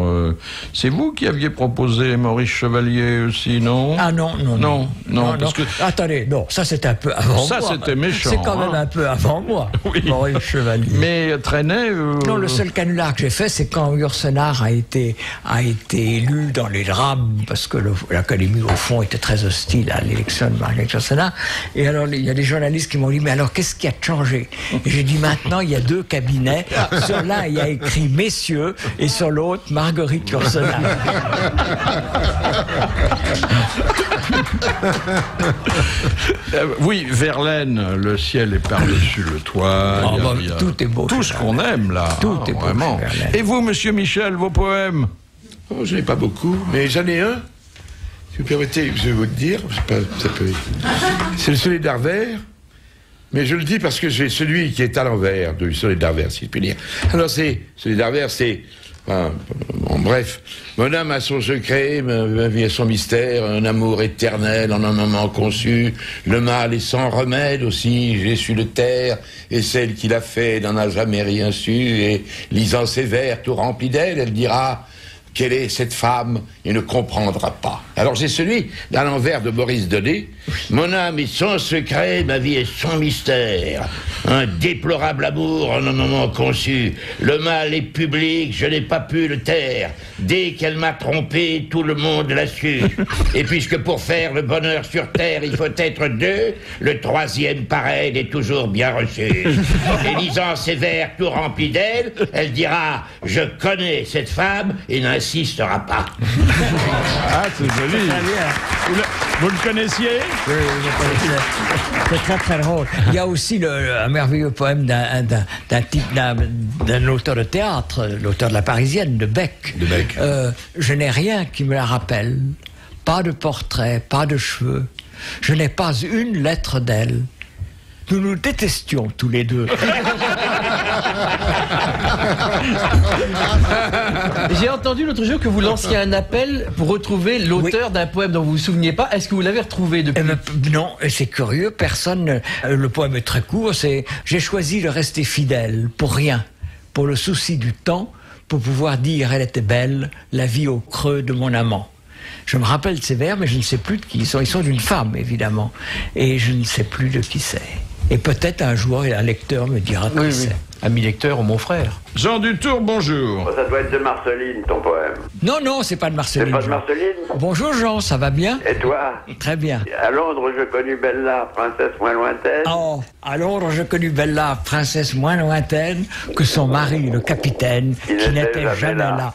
C'est vous qui aviez proposé Maurice Chevalier aussi, non? Ah non. Parce que... Attendez, non, ça c'était un peu avant moi. Ça c'était méchant. C'est quand même un peu avant moi, oui. Maurice Chevalier. Mais Trenet... Non, le seul canular que j'ai fait, c'est quand Yourcenar a été élu dans les drames, parce que l'Académie, au fond, était très hostile à l'élection de Marguerite Yourcenar. Et alors, il y a des journalistes qui m'ont dit, mais alors, qu'est-ce qui a changé? Et j'ai dit, maintenant, il y a 2 cabinets. Sur l'un, il y a écrit Messieurs, et sur l'autre, Marguerite Yourcenar. Oui, Verlaine, le ciel est par-dessus le toit. Tout est beau. Tout ce qu'on aime, là. Tout est beau. Vraiment. Et vous, monsieur Michel, vos poèmes? Oh, j'en ai pas beaucoup, mais j'en ai un. Si vous permettez, je vais vous le dire. C'est le Soleil d'Arvers. Mais je le dis parce que j'ai celui qui est à l'envers du Soleil d'Arvers, si je puis dire. Alors, c'est Soleil d'Arvers, c'est... Enfin, bon, bref, mon âme a son secret, ma vie a son mystère, un amour éternel en un moment conçu, le mal est sans remède aussi, j'ai su le taire, et celle qui l'a fait n'en a jamais rien su, et lisant ses vers tout remplis d'elle, elle dira... Quelle est cette femme? Il ne comprendra pas. Alors j'ai celui d'à l'envers de Maurice Daudet. Mon âme est son secret, ma vie est son mystère. Un déplorable amour en un moment conçu. Le mal est public, je n'ai pas pu le taire. Dès qu'elle m'a trompé, tout le monde l'a su. Et puisque pour faire le bonheur sur terre, il faut être 2, le 3e pareil est toujours bien reçu. Et lisant ses vers tout remplis d'elle, elle dira « Je connais cette femme et n'insistera pas. » Ah, c'est joli. Vous le connaissiez? Oui, je le connaissais. C'est très très drôle. Il y a aussi un merveilleux poème d'un auteur de théâtre, l'auteur de La Parisienne, de Beck. Je n'ai rien qui me la rappelle. Pas de portrait, pas de cheveux. Je n'ai pas une lettre d'elle. Nous nous détestions tous les deux. J'ai entendu l'autre jour que vous lanciez un appel pour retrouver l'auteur d'un poème dont vous vous souveniez pas. Est-ce que vous l'avez retrouvé depuis? Non, c'est curieux, personne... le poème est très court, c'est « J'ai choisi de rester fidèle, pour rien, pour le souci du temps, pour pouvoir dire elle était belle, la vie au creux de mon amant. » Je me rappelle ces vers, mais je ne sais plus de qui ils sont. Ils sont d'une femme, évidemment. Et je ne sais plus de qui c'est. Et peut-être un jour, un lecteur me dira qui c'est. Ami lecteur ou mon frère. Jean Dutour, bonjour. Ça doit être de Marceline, ton poème. Non, c'est pas de Marceline. C'est pas de Marceline? Bonjour Jean, ça va bien? Et toi? Très bien. À Londres, je connus Bella, princesse moins lointaine. Oh, à Londres, je connus Bella, princesse moins lointaine que son mari, le capitaine, qui n'était jamais là.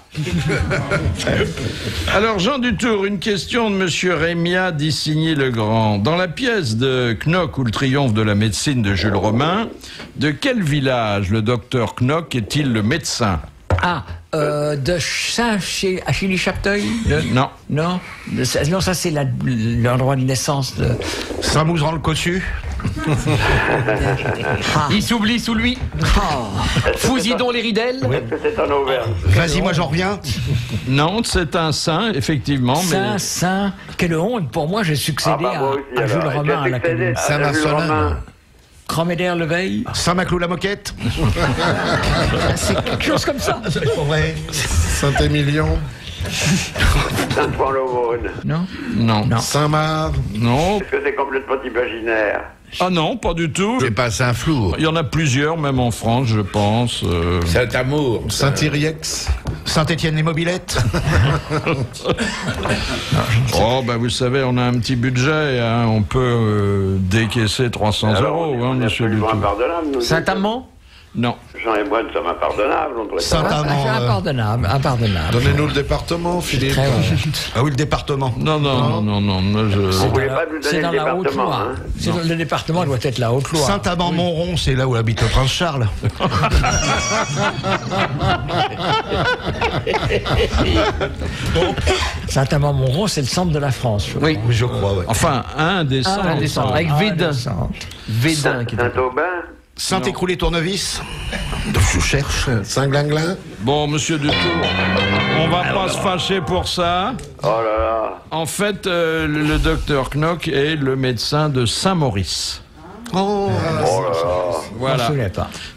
Alors, Jean Dutour, une question de monsieur Rémia d'Issigny-le-Grand. Dans la pièce de Knock ou le triomphe de la médecine de Jules Romain, de quel village le docteur Knock est-il le médecin? Ah, de Saint-Achilly-Chapteuil? Non. Non, ça c'est l'endroit de naissance de... Saint-Mouzran-le-Cossu. Il s'oublie sous lui. Fousidon les ridelles. Oui. C'est en Auvergne. Vas-y, moi j'en reviens. Non, c'est un saint, effectivement. Saint, quelle honte pour moi, j'ai succédé à Jules Romain à l'Académie. Saint-Marcelin. Cromédère-le-Veil. Saint-Maclou-la-Moquette. C'est quelque chose comme ça. C'est pas vrai. Saint-Émilion. Saint-Ouen-l'Aumône. Non. Saint-Marc. Non. Est-ce que c'est complètement imaginaire? Ah non, pas du tout. C'est pas Saint-Flour. Il y en a plusieurs, même en France, je pense. Saint-Amour. Saint-Iriex. Saint-Étienne-les-Mobilettes. Oh, ben vous savez, on a un petit budget, hein, on peut décaisser 300 euros, hein, monsieur Dutour. Saint-Amand? Non. Jean et moi, nous sommes impardonnables. Impardonnable. Donnez-nous le département, Philippe. Ah oui, le département. Non. Vous voulez pas nous donner le département, hein? Le département doit être la Haute-Loire. Saint-Amand-Montrond, c'est là où habite le prince Charles. Saint-Amand-Montrond, c'est le centre de la France. Oui, je crois. Ouais. Enfin, un des centres. Avec Védin. Védin. Saint-Aubin. Saint-Écroulé-Tournevis. Je cherche. Saint-Glinglin. Bon, monsieur Dutour, on va pas se fâcher pour ça. Oh là là. En fait, le docteur Knock est le médecin de Saint-Maurice. Oh là là. Voilà.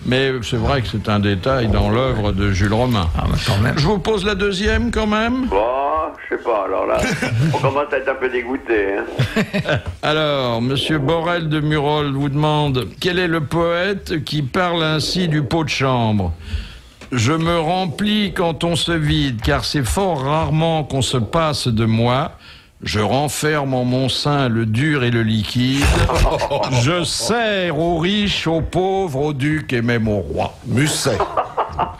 Mais c'est vrai que c'est un détail dans l'œuvre de Jules Romain. Ah, mais quand même. Je vous pose la deuxième quand même. Bon, je sais pas, alors là, on commence à être un peu dégoûté. Hein. Alors, monsieur Borel de Murol vous demande quel est le poète qui parle ainsi du pot de chambre. Je me remplis quand on se vide, car c'est fort rarement qu'on se passe de moi. Je renferme en mon sein le dur et le liquide. Je sers aux riches, aux pauvres, aux ducs et même aux rois. Musset.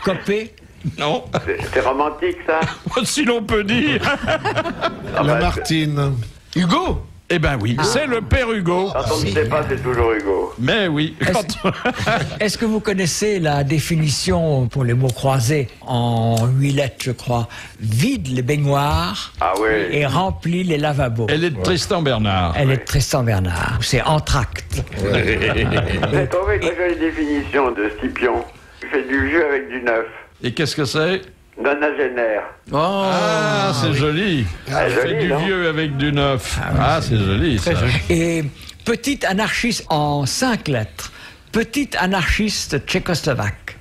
Copé? Non. C'est romantique, ça. Si l'on peut dire. Lamartine. Hugo? Eh ben oui, c'est le père Hugo. Quand on ne sait pas, c'est toujours Hugo. Mais oui. Est-ce que vous connaissez la définition pour les mots croisés en 8 lettres, je crois? Vide les baignoires et remplit les lavabos. Elle est de Tristan Bernard. Elle est de Tristan Bernard. C'est entracte. Vous avez trouvé une jolie définition de Scipion. Il fait du vieux avec du neuf. Et qu'est-ce que c'est? Nonagénaire. Oh, ah, c'est joli. Ah, Elle fait joli, du non? vieux avec du neuf. Ah, c'est joli, ça. Et petit anarchiste en 5 lettres. Petit anarchiste tchécoslovaque.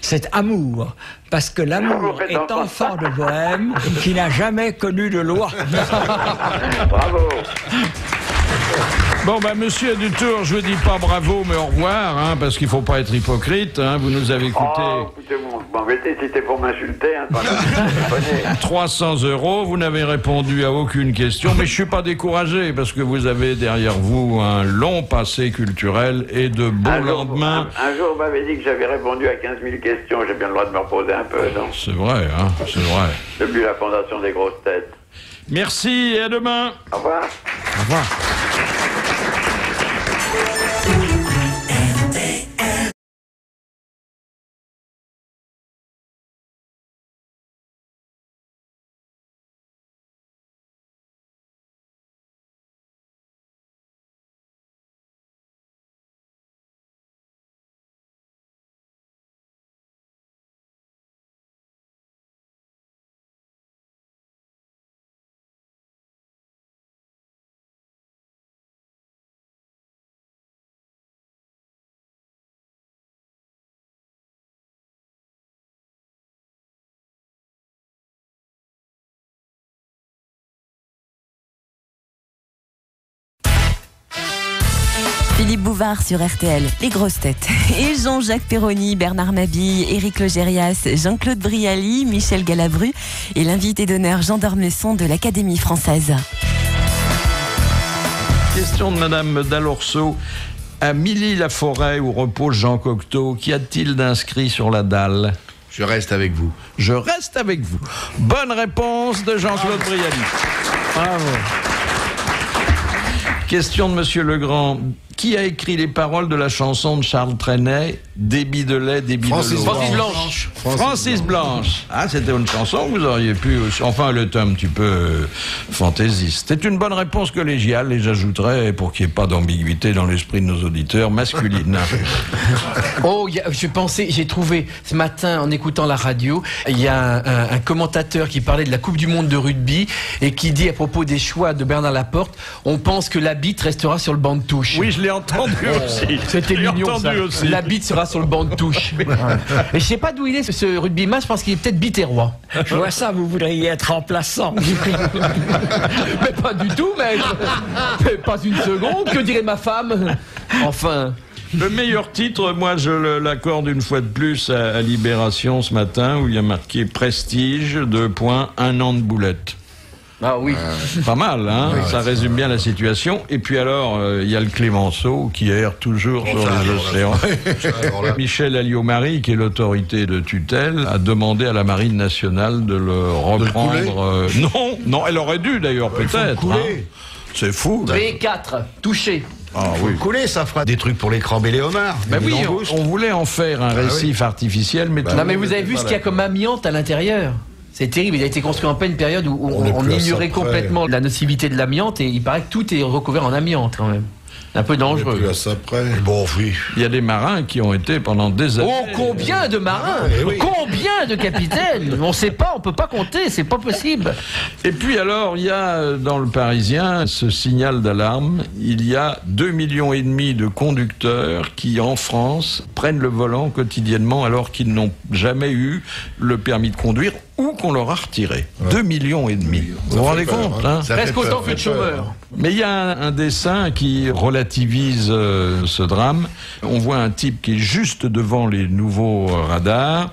C'est amour. Parce que l'amour est enfant de bohème qui n'a jamais connu de loi. Bravo. Bon, ben, monsieur Dutour, je vous dis pas bravo, mais au revoir, hein, parce qu'il faut pas être hypocrite, hein, vous nous avez coûté... Oh, écoutez, vous m'embêtez si c'était pour m'insulter, hein, 300 €, vous n'avez répondu à aucune question, mais je suis pas découragé, parce que vous avez derrière vous un long passé culturel et de beaux lendemains. Un jour, vous m'avez dit que j'avais répondu à 15 000 questions, j'ai bien le droit de me reposer un peu, non? C'est vrai, hein, c'est vrai. Depuis la fondation des grosses têtes. Merci et à demain. Au revoir. Au revoir. Philippe Bouvard sur RTL, les grosses têtes. Et Jean-Jacques Perroni, Bernard Mabille, Éric Logérias, Jean-Claude Brialy, Michel Galabru et l'invité d'honneur Jean d'Ormesson de l'Académie française. Question de Madame Dalorceau. À Milly-la-Forêt où repose Jean Cocteau, qu'y a-t-il d'inscrit sur la dalle? Je reste avec vous. Je reste avec vous. Bonne réponse de Jean-Claude Brialy. Bravo. Question de Monsieur Legrand. Qui a écrit les paroles de la chanson de Charles Trenet, Débit de lait, débit de l'eau? Francis Blanche. Francis Blanche. Ah, c'était une chanson que vous auriez pu... Enfin, elle était un petit peu fantaisiste. C'est une bonne réponse collégiale, et j'ajouterais, pour qu'il n'y ait pas d'ambiguïté dans l'esprit de nos auditeurs, masculine. Oh, j'ai trouvé, ce matin, en écoutant la radio, il y a un commentateur qui parlait de la Coupe du Monde de rugby, et qui dit à propos des choix de Bernard Laporte, on pense que la bite restera sur le banc de touche. Oui, je l'ai entendu aussi. C'était mignon, ça. Aussi. La bite sera sur le banc de touche. Et je sais pas d'où il est, ce rugbyman, je pense qu'il est peut-être bitérois. Je vois ça, vous voudriez être remplaçant. Mais pas du tout, mec. Mais pas une seconde, que dirait ma femme? Enfin... Le meilleur titre, moi, je l'accorde une fois de plus à Libération ce matin, où il y a marqué Prestige, 2 points, 1 an de boulette. Ah oui. Pas mal, hein, oui, ça résume bien la situation. Et puis alors, il y a le Clémenceau qui erre toujours sur les océans. Michel Alliot-Marie, qui est l'autorité de tutelle, a demandé à la Marine nationale de le reprendre. Non, elle aurait dû d'ailleurs, peut-être. Hein. C'est fou. V4, touché. Ah oui. Couler, ça fera des trucs pour les crabes et les homards. Ben oui, on voulait en faire un récif artificiel, mais... Non, mais vous avez vu ce qu'il y a comme amiante à l'intérieur? C'est terrible, il a été construit en pleine période où on ignorait complètement la nocivité de l'amiante, et il paraît que tout est recouvert en amiante quand même. Un peu dangereux. Plus à ça près. Bon, oui. Il y a des marins qui ont été pendant des années. Oh, combien de marins, combien de capitaines? On ne sait pas, on peut pas compter, c'est pas possible. Et puis alors, il y a dans le Parisien ce signal d'alarme. Il y a 2,5 millions de conducteurs qui, en France, prennent le volant quotidiennement alors qu'ils n'ont jamais eu le permis de conduire ou qu'on leur a retiré. 2,5 millions. Vous vous rendez compte, hein? Presque autant que de chômeurs. Mais il y a un dessin qui relativise ce drame. On voit un type qui est juste devant les nouveaux radars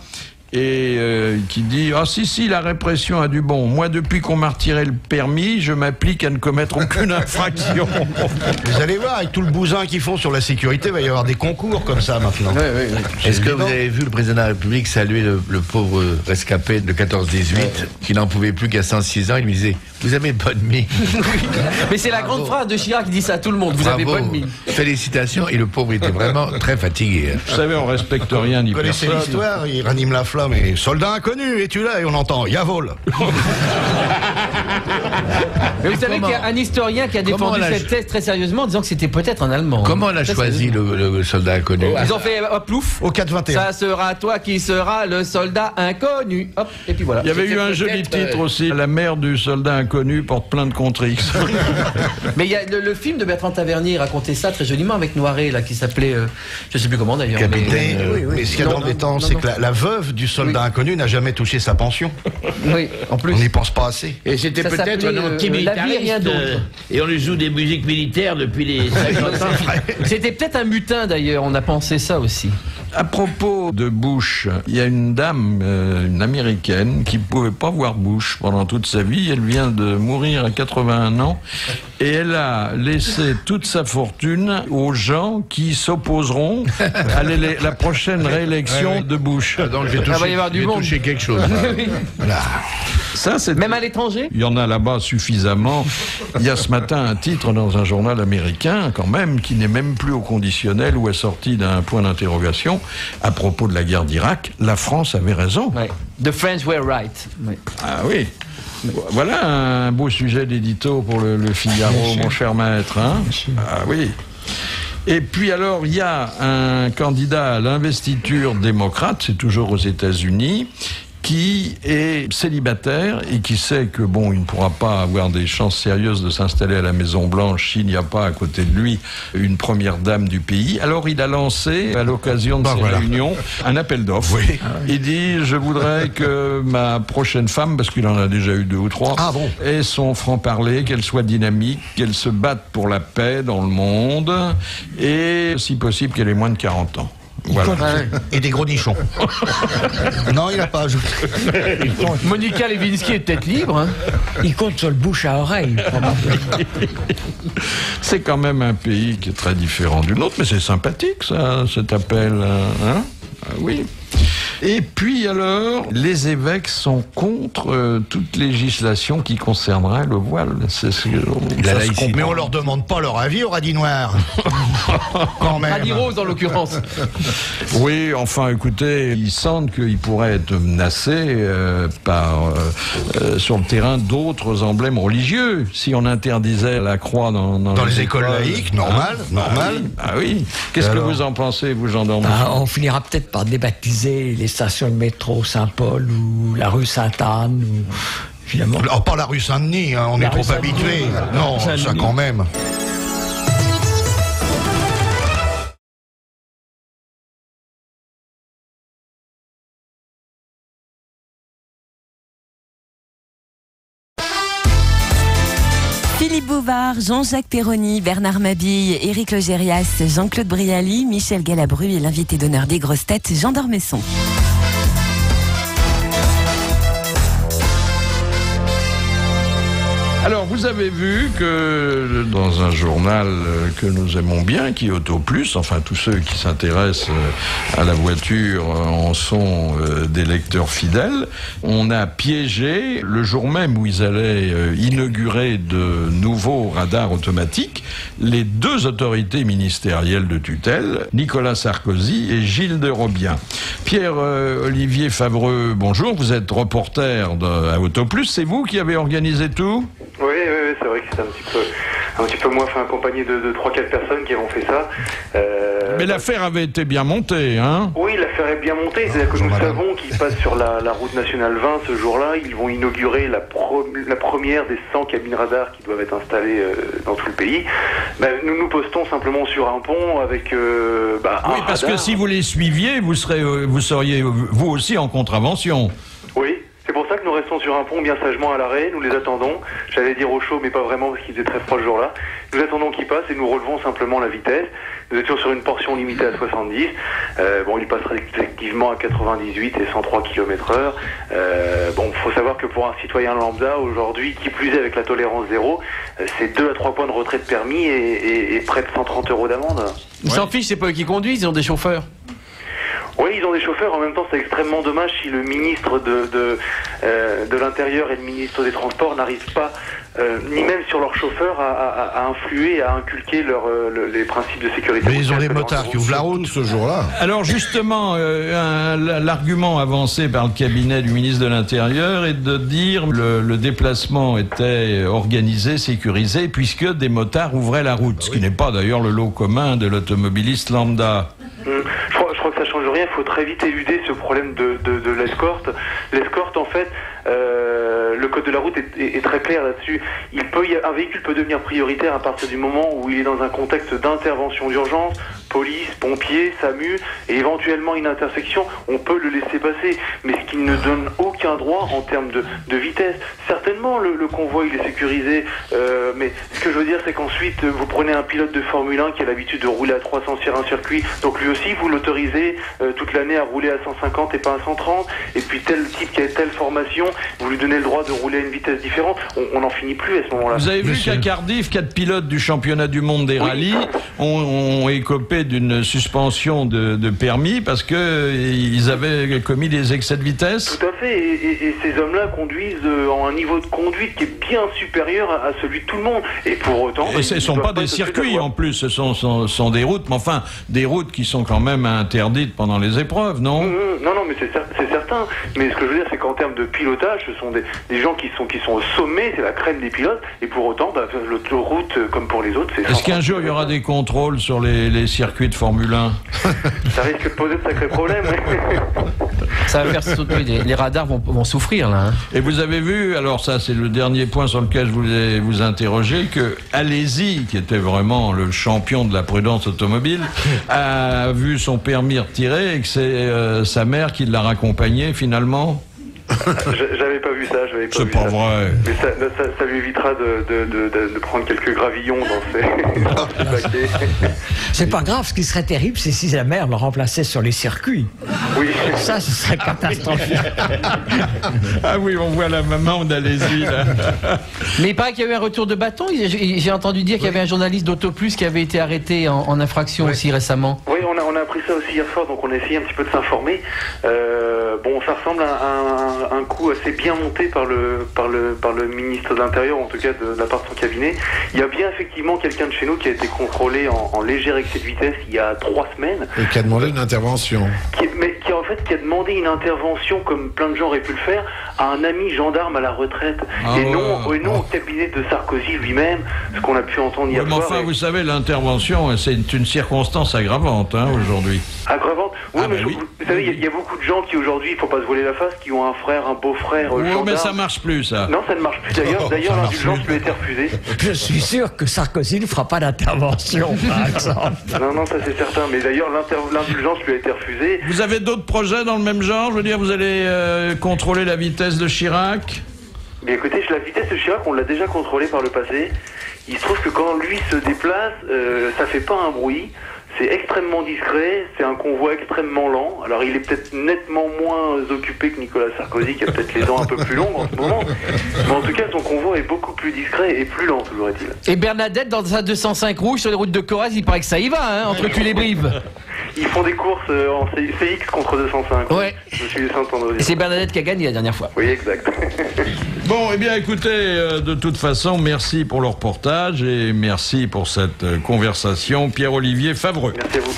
et qui dit « Ah si, la répression a du bon. Moi, depuis qu'on m'a retiré le permis, je m'applique à ne commettre aucune infraction. » Vous allez voir, avec tout le bousin qu'ils font sur la sécurité, il va y avoir des concours comme ça maintenant. Oui. Est-ce que vous avez vu le président de la République saluer le pauvre rescapé de 14-18 qui n'en pouvait plus qu'à 106 ans? Il lui disait « Vous avez bonne mine. » Mais c'est la grande phrase de Chirac qui dit ça à tout le monde. Vous avez bonne mine. Félicitations. Et le pauvre était vraiment très fatigué. Vous savez, on respecte rien ni Vous connaissez personne. l'histoire, il ranime la flamme et soldat inconnu, es-tu là? Et on entend Yavol. Mais vous savez qu'il y a un historien qui a défendu cette thèse très sérieusement en disant que c'était peut-être un Allemand. Comment on a choisi le soldat inconnu? Ils ont fait hop, plouf. Au 4-21. Ça sera toi qui sera le soldat inconnu. Hop, et puis voilà. Il y avait eu un joli titre aussi, La mère du soldat inconnu porte plainte contre X. Mais il y a le film de Bertrand Tavernier racontait ça très joliment avec Noiret, là, qui s'appelait, je sais plus comment d'ailleurs. Capitaine. Mais ce qu'il y a d'embêtant, c'est que la veuve du soldat inconnu n'a jamais touché sa pension. Oui, en plus. On n'y pense pas assez. Et c'était Ça peut-être s'appelait, un anti-militariste. rien d'autre. Et on lui joue des musiques militaires depuis les 50 ans. C'était peut-être un mutin d'ailleurs, on a pensé ça aussi. À propos de Bush, il y a une dame, une américaine, qui ne pouvait pas voir Bush pendant toute sa vie. Elle vient de mourir à 81 ans et elle a laissé toute sa fortune aux gens qui s'opposeront à la prochaine réélection de Bush. Donc j'ai touché quelque chose. Voilà. Ça, c'est... Même à l'étranger? Il y en a là-bas suffisamment. Il y a ce matin un titre dans un journal américain, quand même, qui n'est même plus au conditionnel ou assorti d'un point d'interrogation à propos de la guerre d'Irak. La France avait raison. Ouais. The French were right. Oui. Ah oui. Voilà un beau sujet d'édito pour le Figaro, mon cher maître. Hein? Ah oui. Et puis alors, il y a un candidat à l'investiture démocrate, c'est toujours aux États-Unis, qui est célibataire et qui sait que bon, il ne pourra pas avoir des chances sérieuses de s'installer à la Maison-Blanche s'il n'y a pas à côté de lui une première dame du pays. Alors il a lancé, à l'occasion de ces réunions, un appel d'offres. Oui. Il dit, je voudrais que ma prochaine femme, parce qu'il en a déjà eu 2 ou 3, ait son franc-parler, qu'elle soit dynamique, qu'elle se batte pour la paix dans le monde, et si possible qu'elle ait moins de 40 ans. Voilà. Et des gros nichons. Non, il n'a pas ajouté. Monica Lewinsky est peut-être libre. Hein. Il compte sur le bouche à oreille. C'est quand même un pays qui est très différent du nôtre, mais c'est sympathique ça, cet appel. Hein? Ah, oui. Et puis alors, les évêques sont contre toute législation qui concernerait le voile. C'est ce que mais on leur demande pas leur avis au radis noir. Quand même. Radis rose en l'occurrence. Oui, enfin écoutez, ils sentent qu'ils pourraient être menacés par sur le terrain d'autres emblèmes religieux. Si on interdisait la croix dans les écoles laïques, normal. Ah oui. Qu'est-ce que vous en pensez, vous, Jean Dormeson? On finira peut-être par débaptiser les stations de métro Saint-Paul ou la rue Sainte-Anne. Finalement. Alors, pas la rue Saint-Denis, hein, on est trop habitués. Non, ça quand même. Philippe Bouvard, Jean-Jacques Perroni, Bernard Mabille, Éric Logérias, Jean-Claude Brialy, Michel Galabru et l'invité d'honneur des grosses têtes, Jean Dormesson. Alors, vous avez vu que dans un journal que nous aimons bien, qui est Auto Plus, enfin tous ceux qui s'intéressent à la voiture en sont des lecteurs fidèles, on a piégé, le jour même où ils allaient inaugurer de nouveaux radars automatiques, les 2 autorités ministérielles de tutelle, Nicolas Sarkozy et Gilles de Robien. Pierre-Olivier Favreux, bonjour, vous êtes reporter à Auto Plus, c'est vous qui avez organisé tout ? Oui, c'est vrai que c'est un petit peu un petit peu moins, enfin accompagné de 3-4 personnes qui ont fait ça. Mais l'affaire avait été bien montée, hein? Oui, l'affaire est bien montée, c'est-à-dire que nous savons qu'ils passent sur la route nationale 20 ce jour-là, ils vont inaugurer la première des 100 cabines radars qui doivent être installées dans tout le pays. Nous nous postons simplement sur un pont avec oui, parce radar. que si vous les suiviez, vous seriez vous aussi en contravention. Oui, c'est pour ça que nous restons sur un pont bien sagement à l'arrêt, nous les attendons. J'allais dire au chaud, mais pas vraiment parce qu'il faisait très froid ce jour-là. Nous attendons qu'ils passent et nous relevons simplement la vitesse. Nous étions sur une portion limitée à 70. Il passera effectivement à 98 et 103 km/h. Faut savoir que pour un citoyen lambda, aujourd'hui, qui plus est avec la tolérance zéro, c'est 2 à 3 points de retrait de permis et près de 130 € d'amende. Ils s'en fichent, c'est pas eux qui conduisent, ils ont des chauffeurs. Oui, ils ont des chauffeurs. En même temps, c'est extrêmement dommage si le ministre de l'Intérieur et le ministre des Transports n'arrivent pas, ni même sur leurs chauffeurs, à influer, à inculquer les principes de sécurité. Mais ils ont des motards qui ouvrent la route ce jour-là. Alors justement, l'argument avancé par le cabinet du ministre de l'Intérieur est de dire le déplacement était organisé, sécurisé, puisque des motards ouvraient la route, ce qui n'est pas d'ailleurs le lot commun de l'automobiliste lambda. Je crois que ça change rien, il faut très vite éluder ce problème de l'escorte. L'escorte, en fait, le code de la route est très clair là-dessus. Un véhicule peut devenir prioritaire à partir du moment où il est dans un contexte d'intervention d'urgence, police, pompiers, SAMU, et éventuellement une intersection, on peut le laisser passer. Mais ce qui ne donne aucun droit en termes de vitesse. Certainement, le convoi, il est sécurisé, mais ce que je veux dire, c'est qu'ensuite, vous prenez un pilote de Formule 1 qui a l'habitude de rouler à 300 sur un circuit, donc lui aussi, vous l'autorisez toute l'année à rouler à 150 et pas à 130, et puis tel type qui a telle formation, vous lui donnez le droit de rouler à une vitesse différente, on n'en finit plus à ce moment-là. Vous avez vu qu'à Cardiff, 4 pilotes du championnat du monde des rallyes ont écopé d'une suspension de permis parce qu'ils avaient commis des excès de vitesse? Tout à fait, et ces hommes-là conduisent à un niveau de conduite qui est bien supérieur à celui de tout le monde. Et pour autant... Et ce ne sont pas des circuits en plus, ce sont des routes, mais enfin, des routes qui sont quand même interdites pendant les épreuves, non? Non, mais c'est certain. Mais ce que je veux dire, c'est qu'en termes de pilotage, ce sont des gens qui sont au sommet, c'est la crème des pilotes, et pour autant, l'autoroute, comme pour les autres, c'est... Est-ce qu'un jour, il y aura des contrôles sur les circuits de Formule 1? Ça risque de poser de sacrés problèmes. Ça va faire sauter, les radars vont souffrir, là. Hein. Et vous avez vu, alors ça, c'est le dernier point sur lequel je voulais vous interroger, que Alési, qui était vraiment le champion de la prudence automobile, a vu son permis retiré et que c'est sa mère qui l'a raccompagné finalement. J'avais pas vu ça, C'est pas vrai. Mais ça lui évitera de prendre quelques gravillons dans ses paquets. C'est pas grave, ce qui serait terrible, c'est si la mère le remplaçait sur les circuits. Oui. Ça, ce serait catastrophique. Ah oui, on voit la maman d'Alési, là. Mais il paraît qu'il y a eu un retour de bâton. J'ai entendu dire qu'il y avait un journaliste d'Autoplus qui avait été arrêté en infraction aussi récemment. Oui, on a appris ça aussi hier soir, donc on a essayé un petit peu de s'informer. Ça ressemble à un coup assez bien monté par le ministre de l'Intérieur, en tout cas de la part de son cabinet. Il y a bien effectivement quelqu'un de chez nous qui a été contrôlé en léger excès de vitesse il y a 3 semaines. Et qui a demandé une intervention. Qui a demandé une intervention, comme plein de gens auraient pu le faire, à un ami gendarme à la retraite. Non au cabinet de Sarkozy lui-même, ce qu'on a pu entendre hier soir. Enfin, vous savez, l'intervention, c'est une circonstance aggravante aujourd'hui. Aggravante? Oui, vous savez, il y a beaucoup de gens qui aujourd'hui, il ne faut pas se voiler la face, qui ont un frère, un beau-frère gendarme. Mais ça marche plus, ça. Non, ça ne marche plus. D'ailleurs, l'indulgence lui a été refusée. Je suis sûr que Sarkozy ne fera pas d'intervention, par exemple. Non, ça c'est certain. Mais d'ailleurs, l'indulgence lui a été refusée. Vous avez d'autres projets dans le même genre? Je veux dire, vous allez contrôler la vitesse de Chirac? Mais écoutez, la vitesse de Chirac, on l'a déjà contrôlée par le passé. Il se trouve que quand lui se déplace, ça fait pas un bruit. C'est extrêmement discret, c'est un convoi extrêmement lent. Alors il est peut-être nettement moins occupé que Nicolas Sarkozy, qui a peut-être les dents un peu plus longues en ce moment. Mais en tout cas, son convoi est beaucoup plus discret et plus lent, toujours est-il. Et Bernadette, dans sa 205 rouge sur les routes de Corrèze, il paraît que ça y va, hein, entre Tulle-et-Brive. Ils font des courses en CX contre 205. Ouais. Je suis laissé entendre. Et c'est Bernadette qui a gagné la dernière fois. Oui, exact. Bon, eh bien, écoutez, de toute façon, merci pour le reportage et merci pour cette conversation. Pierre-Olivier Favreux. Merci à vous.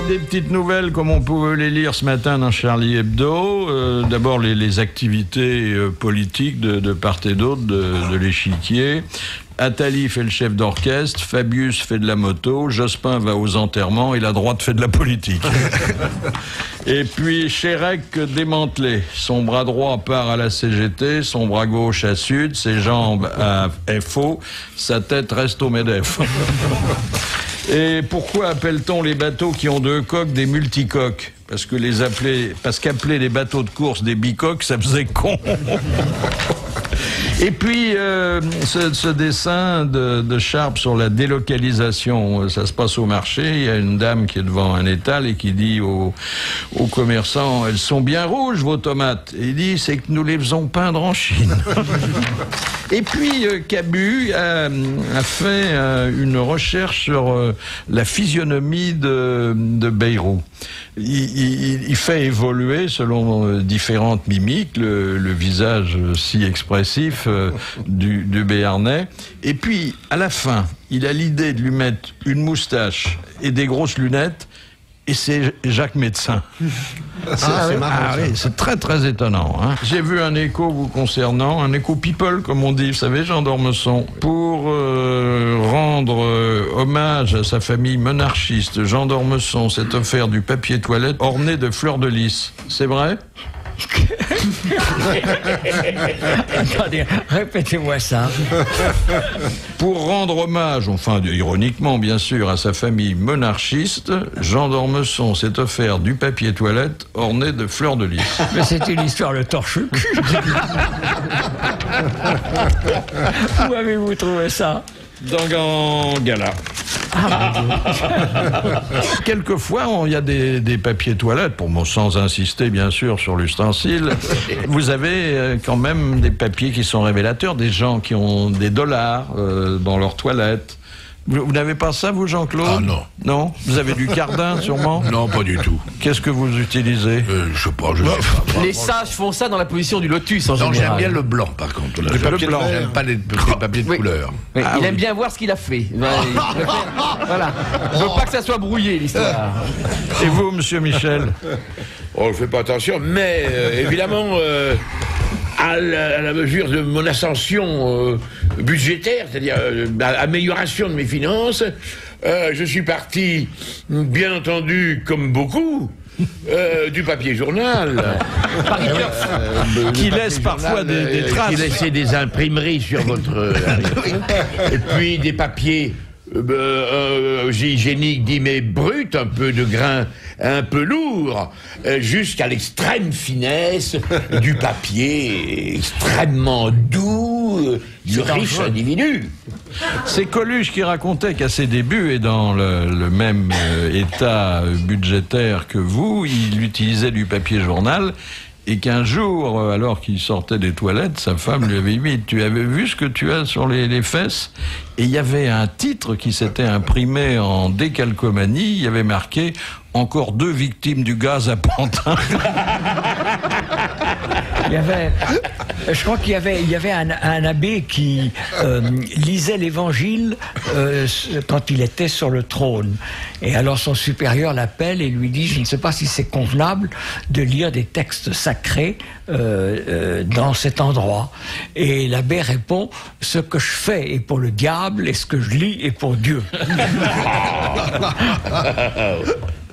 Alors, des petites nouvelles comme on pouvait les lire ce matin dans Charlie Hebdo. D'abord, les activités politiques de part et d'autre de l'échiquier. Attali fait le chef d'orchestre, Fabius fait de la moto, Jospin va aux enterrements et la droite fait de la politique. Et puis Chérec démantelé. Son bras droit part à la CGT, son bras gauche à Sud, ses jambes à FO, sa tête reste au MEDEF. Et pourquoi appelle-t-on les bateaux qui ont 2 coques des multicoques ? Parce qu'appeler les bateaux de course des bicoques, ça faisait con. Et puis, ce dessin de Sharp sur la délocalisation, ça se passe au marché. Il y a une dame qui est devant un étal et qui dit aux commerçants, elles sont bien rouges, vos tomates. Et il dit, c'est que nous les faisons peindre en Chine. Et puis, Cabu a fait une recherche sur la physionomie de Bayrou. Il fait évoluer, selon différentes mimiques, le visage si expressif du Béarnais. Et puis, à la fin, il a l'idée de lui mettre une moustache et des grosses lunettes, et c'est Jacques Médecin. C'est marrant. Oui, c'est très très étonnant. Hein. J'ai vu un écho vous concernant, un écho people comme on dit, vous savez, Jean d'Ormesson. Pour rendre hommage à sa famille monarchiste, Jean d'Ormesson s'est offert du papier toilette orné de fleurs de lys. C'est vrai ? Attendez, répétez-moi ça. Pour rendre hommage, enfin ironiquement bien sûr, à sa famille monarchiste, Jean d'Ormesson s'est offert du papier toilette orné de fleurs de lys. Mais c'était une histoire de torchue. Où avez-vous trouvé ça? Dans Gala. Quelquefois, il y a des papiers toilettes, sans insister bien sûr sur l'ustensile. Vous avez quand même des papiers qui sont révélateurs, des gens qui ont des dollars dans leurs toilettes. Vous n'avez pas ça, vous, Jean-Claude? Ah non. Non? Vous avez du Cardin, sûrement? Non, pas du tout. Qu'est-ce que vous utilisez? Je sais pas, je sais pas. Les sages font ça dans la position du lotus, en général. Non, j'aime bien le blanc, par contre. Le papier blanc. J'aime pas les papiers de couleur. Oui, il aime bien voir ce qu'il a fait. Voilà. Je veux pas que ça soit brouillé, l'histoire. Et vous, monsieur Michel? Oh, je fais pas attention, mais évidemment, à la mesure de mon ascension budgétaire, c'est-à-dire amélioration de mes finances, je suis parti, bien entendu, comme beaucoup, du papier journal. Qui laisse parfois des traces. Qui laisse des imprimeries sur votre... et puis des papiers... hygiénique dit mais brut, un peu de grain un peu lourd, jusqu'à l'extrême finesse du papier extrêmement doux du riche individu. C'est Coluche qui racontait qu'à ses débuts et dans le même état budgétaire que vous, il utilisait du papier journal. Et qu'un jour, alors qu'il sortait des toilettes, sa femme lui avait dit « Tu avais vu ce que tu as sur les fesses ?» Et il y avait un titre qui s'était imprimé en décalcomanie, il y avait marqué « Encore 2 victimes du gaz à Pantin ». Je crois qu'il y avait un abbé qui lisait l'évangile quand il était sur le trône. Et alors son supérieur l'appelle et lui dit, je ne sais pas si c'est convenable de lire des textes sacrés dans cet endroit. Et l'abbé répond, ce que je fais est pour le diable et ce que je lis est pour Dieu.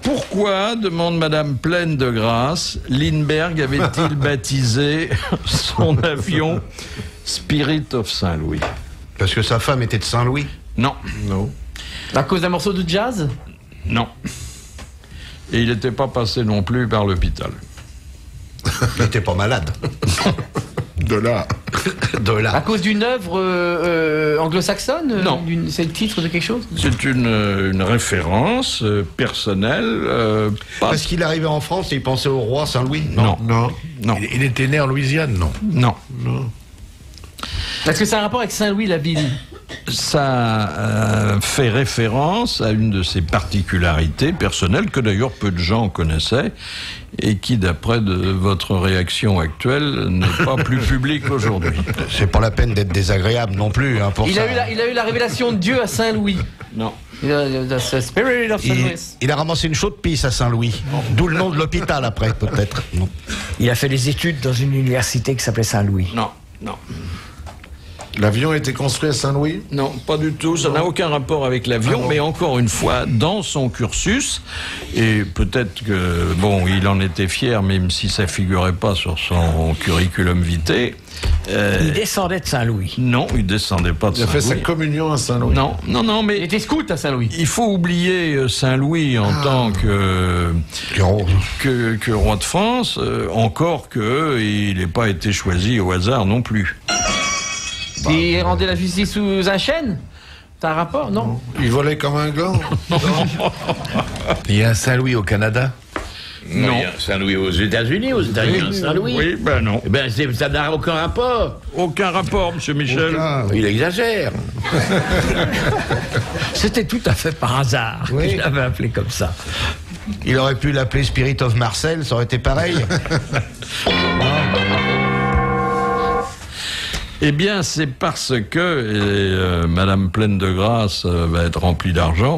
Pourquoi, demande Madame Pleine de Grâce, Lindbergh avait-il baptisé son avion Spirit of Saint-Louis? Parce que sa femme était de Saint-Louis? Non. À cause d'un morceau de jazz? Non. Et il n'était pas passé non plus par l'hôpital. Il n'était pas malade. De là. À cause d'une œuvre anglo-saxonne? Non. C'est le titre de quelque chose? C'est une référence personnelle. Parce qu'il arrivait en France et il pensait au roi Saint-Louis? Non. Il était né en Louisiane, non? Non. Est-ce que ça a un rapport avec Saint-Louis, la ville? ça fait référence à une de ses particularités personnelles que d'ailleurs peu de gens connaissaient et qui, d'après votre réaction actuelle, n'est pas plus publique aujourd'hui. C'est pas la peine d'être désagréable non plus, hein, pour il ça. a eu la révélation de Dieu à Saint-Louis. Non. Il a ramassé une chaude pisse à Saint-Louis, d'où le nom de l'hôpital après, peut-être. Non. Il a fait des études dans une université qui s'appelait Saint-Louis. Non, non. L'avion a été construit à Saint-Louis? Non, pas du tout. Ça n'a aucun rapport avec l'avion, mais encore une fois, dans son cursus, et peut-être que, bon, il en était fier, même si ça figurait pas sur son curriculum vitae. Il descendait de Saint-Louis. Non, il descendait pas de Saint-Louis. Il a fait sa communion à Saint-Louis. Non, non, non, mais... Il était scout à Saint-Louis. Il faut oublier Saint-Louis en tant que roi de France, encore qu'il n'ait pas été choisi au hasard non plus. Il rendait la justice sous un chêne? T'as un rapport, non? Il volait comme un gland. Il y a un Saint-Louis au Canada? Non. Il y a un Saint-Louis aux États-Unis, Saint-Louis. Oui, ben non. Eh ben, ça n'a aucun rapport. Aucun rapport, monsieur Michel. Il exagère. C'était tout à fait par hasard qu'il l'avait appelé comme ça. Il aurait pu l'appeler Spirit of Marcel, ça aurait été pareil. Eh bien, c'est parce que, et Madame pleine de grâce va être remplie d'argent,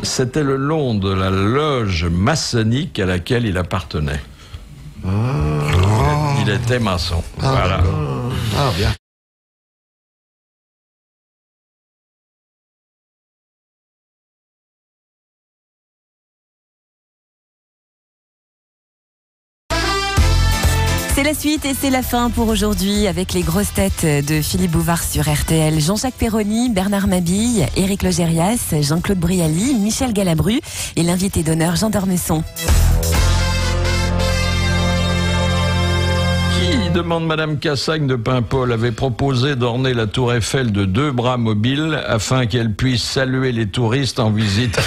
c'était le long de la loge maçonnique à laquelle il appartenait. Il était maçon. Voilà. Ah, bien. C'est la suite et c'est la fin pour aujourd'hui avec les grosses têtes de Philippe Bouvard sur RTL. Jean-Jacques Perroni, Bernard Mabille, Éric Logérias, Jean-Claude Brialy, Michel Galabru et l'invité d'honneur Jean d'Ormesson. Qui, demande Madame Cassagne de Paimpol, avait proposé d'orner la tour Eiffel de 2 bras mobiles afin qu'elle puisse saluer les touristes en visite?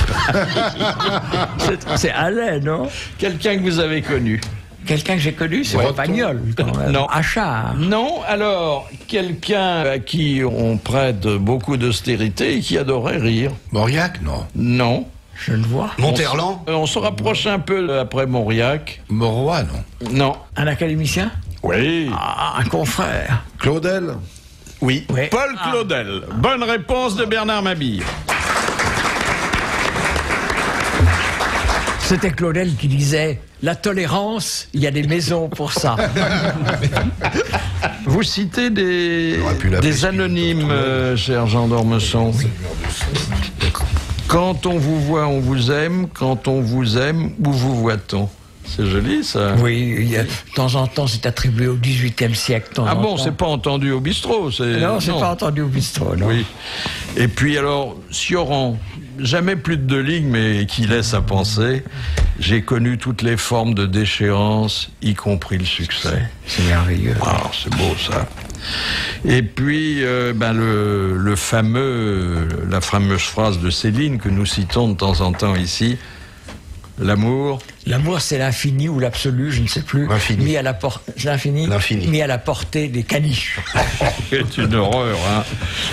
C'est Alain, non? Quelqu'un que vous avez connu. Quelqu'un que j'ai connu, c'est Romagnol, quand même. Non. Achard. Non, alors, quelqu'un à qui on prête beaucoup d'austérité et qui adorait rire. Mauriac, non. Non. Je ne vois. Monterland? On se rapproche un peu après Mauriac. Mauroy, non. Non. Un académicien? Oui. Ah, un confrère. Claudel? Oui. Paul Claudel. Bonne réponse de Bernard Mabille. C'était Claudel qui disait « La tolérance, il y a des maisons pour ça. » Vous citez des anonymes, cher Jean d'Ormesson. Quand on vous voit, on vous aime. Quand on vous aime, où vous voit-on? C'est joli, ça. Oui, de temps en temps, c'est attribué au XVIIIe siècle. Ah bon, c'est pas entendu au bistrot? Non, c'est pas entendu au bistrot, non. Oui. Et puis alors, Sioran, jamais plus de 2 lignes, mais qui laisse à penser. J'ai connu toutes les formes de déchéance, y compris le succès. C'est merveilleux. Wow, c'est beau, ça. Et puis, la fameuse phrase de Céline que nous citons de temps en temps ici. L'amour. L'amour, c'est l'infini ou l'absolu, je ne sais plus. L'infini. Mis à la mis à la portée des caniches. C'est une horreur, hein.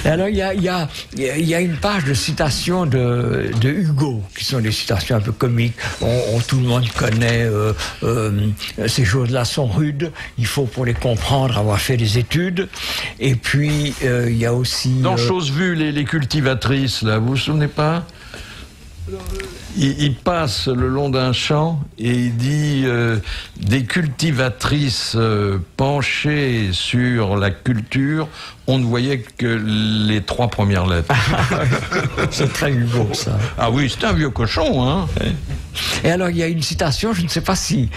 Et alors, il y a une page de citations de Hugo, qui sont des citations un peu comiques. Tout le monde connaît ces choses-là sont rudes. Il faut, pour les comprendre, avoir fait des études. Et puis, il y a aussi... Dans Chose Vue, les cultivatrices, là, vous vous souvenez pas? Il passe le long d'un champ et il dit des cultivatrices penchées sur la culture, on ne voyait que les 3 premières lettres. C'est très Hugo, ça. Ah oui, c'est un vieux cochon, hein. Et alors il y a une citation, je ne sais pas si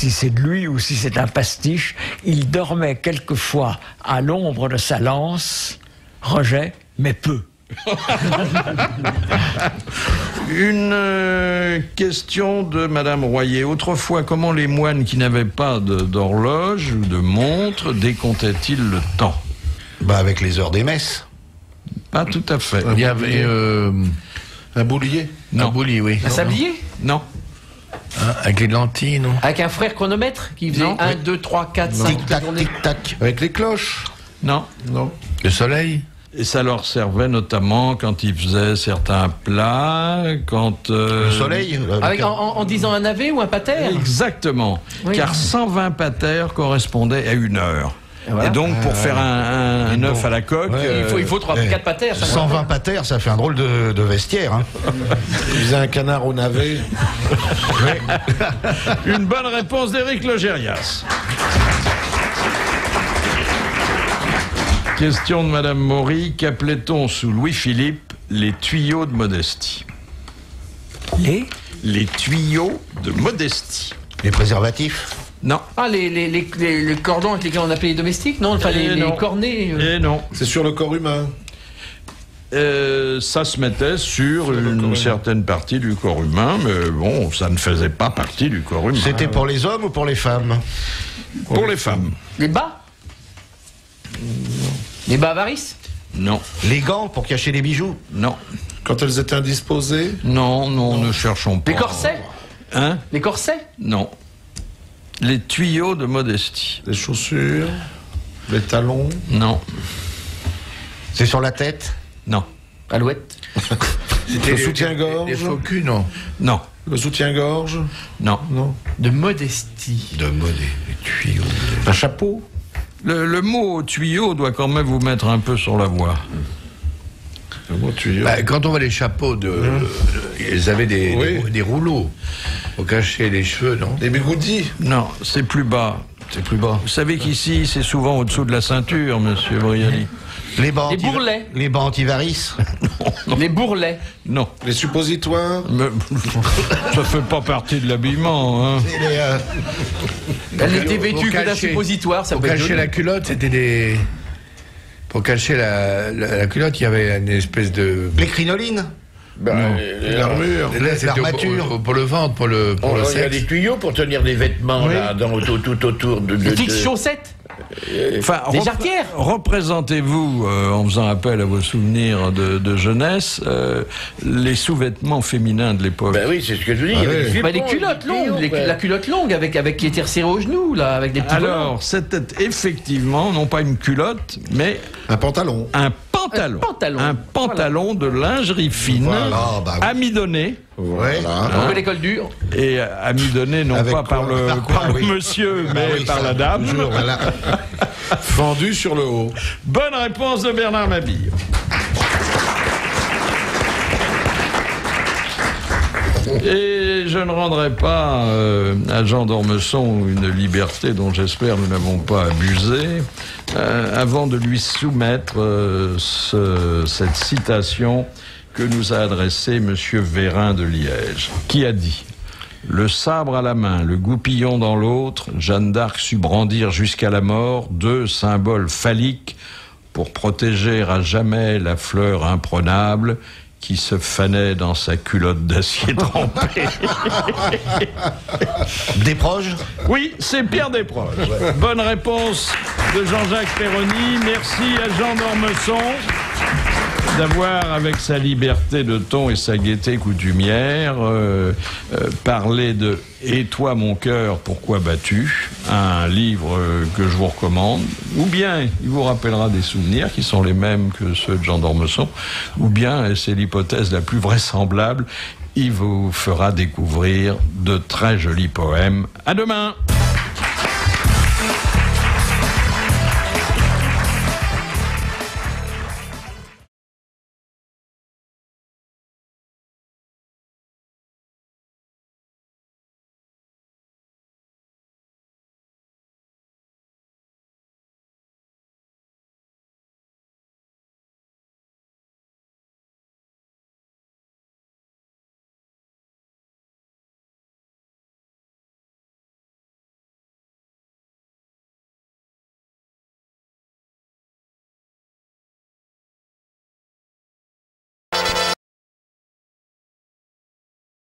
c'est de lui ou si c'est un pastiche. Il dormait quelquefois à l'ombre de sa lance, rejet, mais peu. Une question de Madame Royer. Autrefois, comment les moines qui n'avaient pas d'horloge ou de montre décomptaient-ils le temps? Avec les heures des messes. Pas tout à fait. Il y avait un boulier? Non. Un boulier, oui. Un sablier? Non. Avec les lentilles, non? Avec un frère chronomètre qui faisait 1, 2, 3, 4, 5. Tic-tac, tic-tac. Avec les cloches? Non. Non. Le soleil? Et ça leur servait notamment quand ils faisaient certains plats, quand... Le soleil en disant un navet ou un pater. Exactement, Oui. car 120 paters correspondaient à 1 heure. Voilà. Et donc, pour faire un œuf à la coque... Il faut 4 paters. 120 paters, ça fait un drôle de vestiaire. Hein. Il faisait un canard au navet. Une bonne réponse d'Éric Logérias. Question de Madame Maury. Qu'appelait-on sous Louis-Philippe les tuyaux de modestie? Les tuyaux de modestie. Les préservatifs? Non. Ah, les cordons avec lesquels on appelait les domestiques, non? Enfin, les cornets. Et non. C'est sur le corps humain. Ça se mettait sur une certaine partie du corps humain, mais bon, ça ne faisait pas partie du corps humain. C'était pour les hommes ou pour les femmes? Pour les femmes. Les bas? Les bas avarices? Non. Les gants pour cacher les bijoux? Non. Quand elles étaient indisposées? Non, ne cherchons pas. Les corsets? Hein? Les corsets? Non. Les tuyaux de modestie. Les chaussures? Les talons? Non. C'est sur la tête? Non. Alouette? Le soutien-gorge? Les faux culs, non. Non. Le soutien-gorge? Non. Non. De modestie. Les tuyaux. Un chapeau? Le mot tuyau doit quand même vous mettre un peu sur la voie. Le mot tuyau. Quand on voit les chapeaux ils avaient des rouleaux pour cacher les cheveux, non? Les bigoudis? Non, c'est plus bas. C'est plus bas. Vous savez qu'ici, c'est souvent au-dessous de la ceinture, monsieur Brialy. Les bancs Les bourrelets? Les bancs antivarices? Les bourrelets? Non. Les suppositoires? Mais, ça fait pas partie de l'habillement, hein. Elle n'était vêtue Pour que d'un cacher- suppositoire, ça Pour peut être cacher joli. la culotte, c'était des... Pour cacher la culotte, il y avait une espèce de... Les crinolines? L'armure? Là, c'était L'armature. pour le ventre, pour le Il y a sexe. des tuyaux pour tenir des vêtements là, tout autour de... Les petites chaussettes? Enfin, Des jarretières? Représentez-vous, en faisant appel à vos souvenirs de jeunesse, les sous-vêtements féminins de l'époque. Ben oui, c'est ce que je vous dis. il y avait des Bah, les jupons, culottes des tuyaux, longues, quoi. la culotte longue avec qui était resserrée au genou, là, avec des petits volants. Alors, c'était effectivement, non pas une culotte, mais Un pantalon? un pantalon. Un pantalon de lingerie fine, Voilà, bah oui. amidonné. Voilà. On l'école dure. Et amidonné non Avec pas par quoi? le, Par quoi, par le oui. monsieur, mais oui, par ça, la dame. toujours, voilà. Fendu sur le haut. Bonne réponse de Bernard Mabille. Et je ne rendrai pas à Jean d'Ormesson une liberté dont j'espère nous n'avons pas abusé, avant de lui soumettre cette citation que nous a adressée M. Vérin de Liège, qui a dit « Le sabre à la main, le goupillon dans l'autre, Jeanne d'Arc sut brandir jusqu'à la mort 2 symboles phalliques pour protéger à jamais la fleur imprenable qui se fanait dans sa culotte d'acier trempé. » Desproges? Oui, c'est Pierre Desproges. Bonne réponse de Jean-Jacques Perroni. Merci à Jean d'Ormesson d'avoir, avec sa liberté de ton et sa gaieté coutumière, parlé de « Et toi, mon cœur, pourquoi bats-tu ?» un livre que je vous recommande. Ou bien, il vous rappellera des souvenirs qui sont les mêmes que ceux de Jean d'Ormesson, ou bien, et c'est l'hypothèse la plus vraisemblable, il vous fera découvrir de très jolis poèmes. À demain!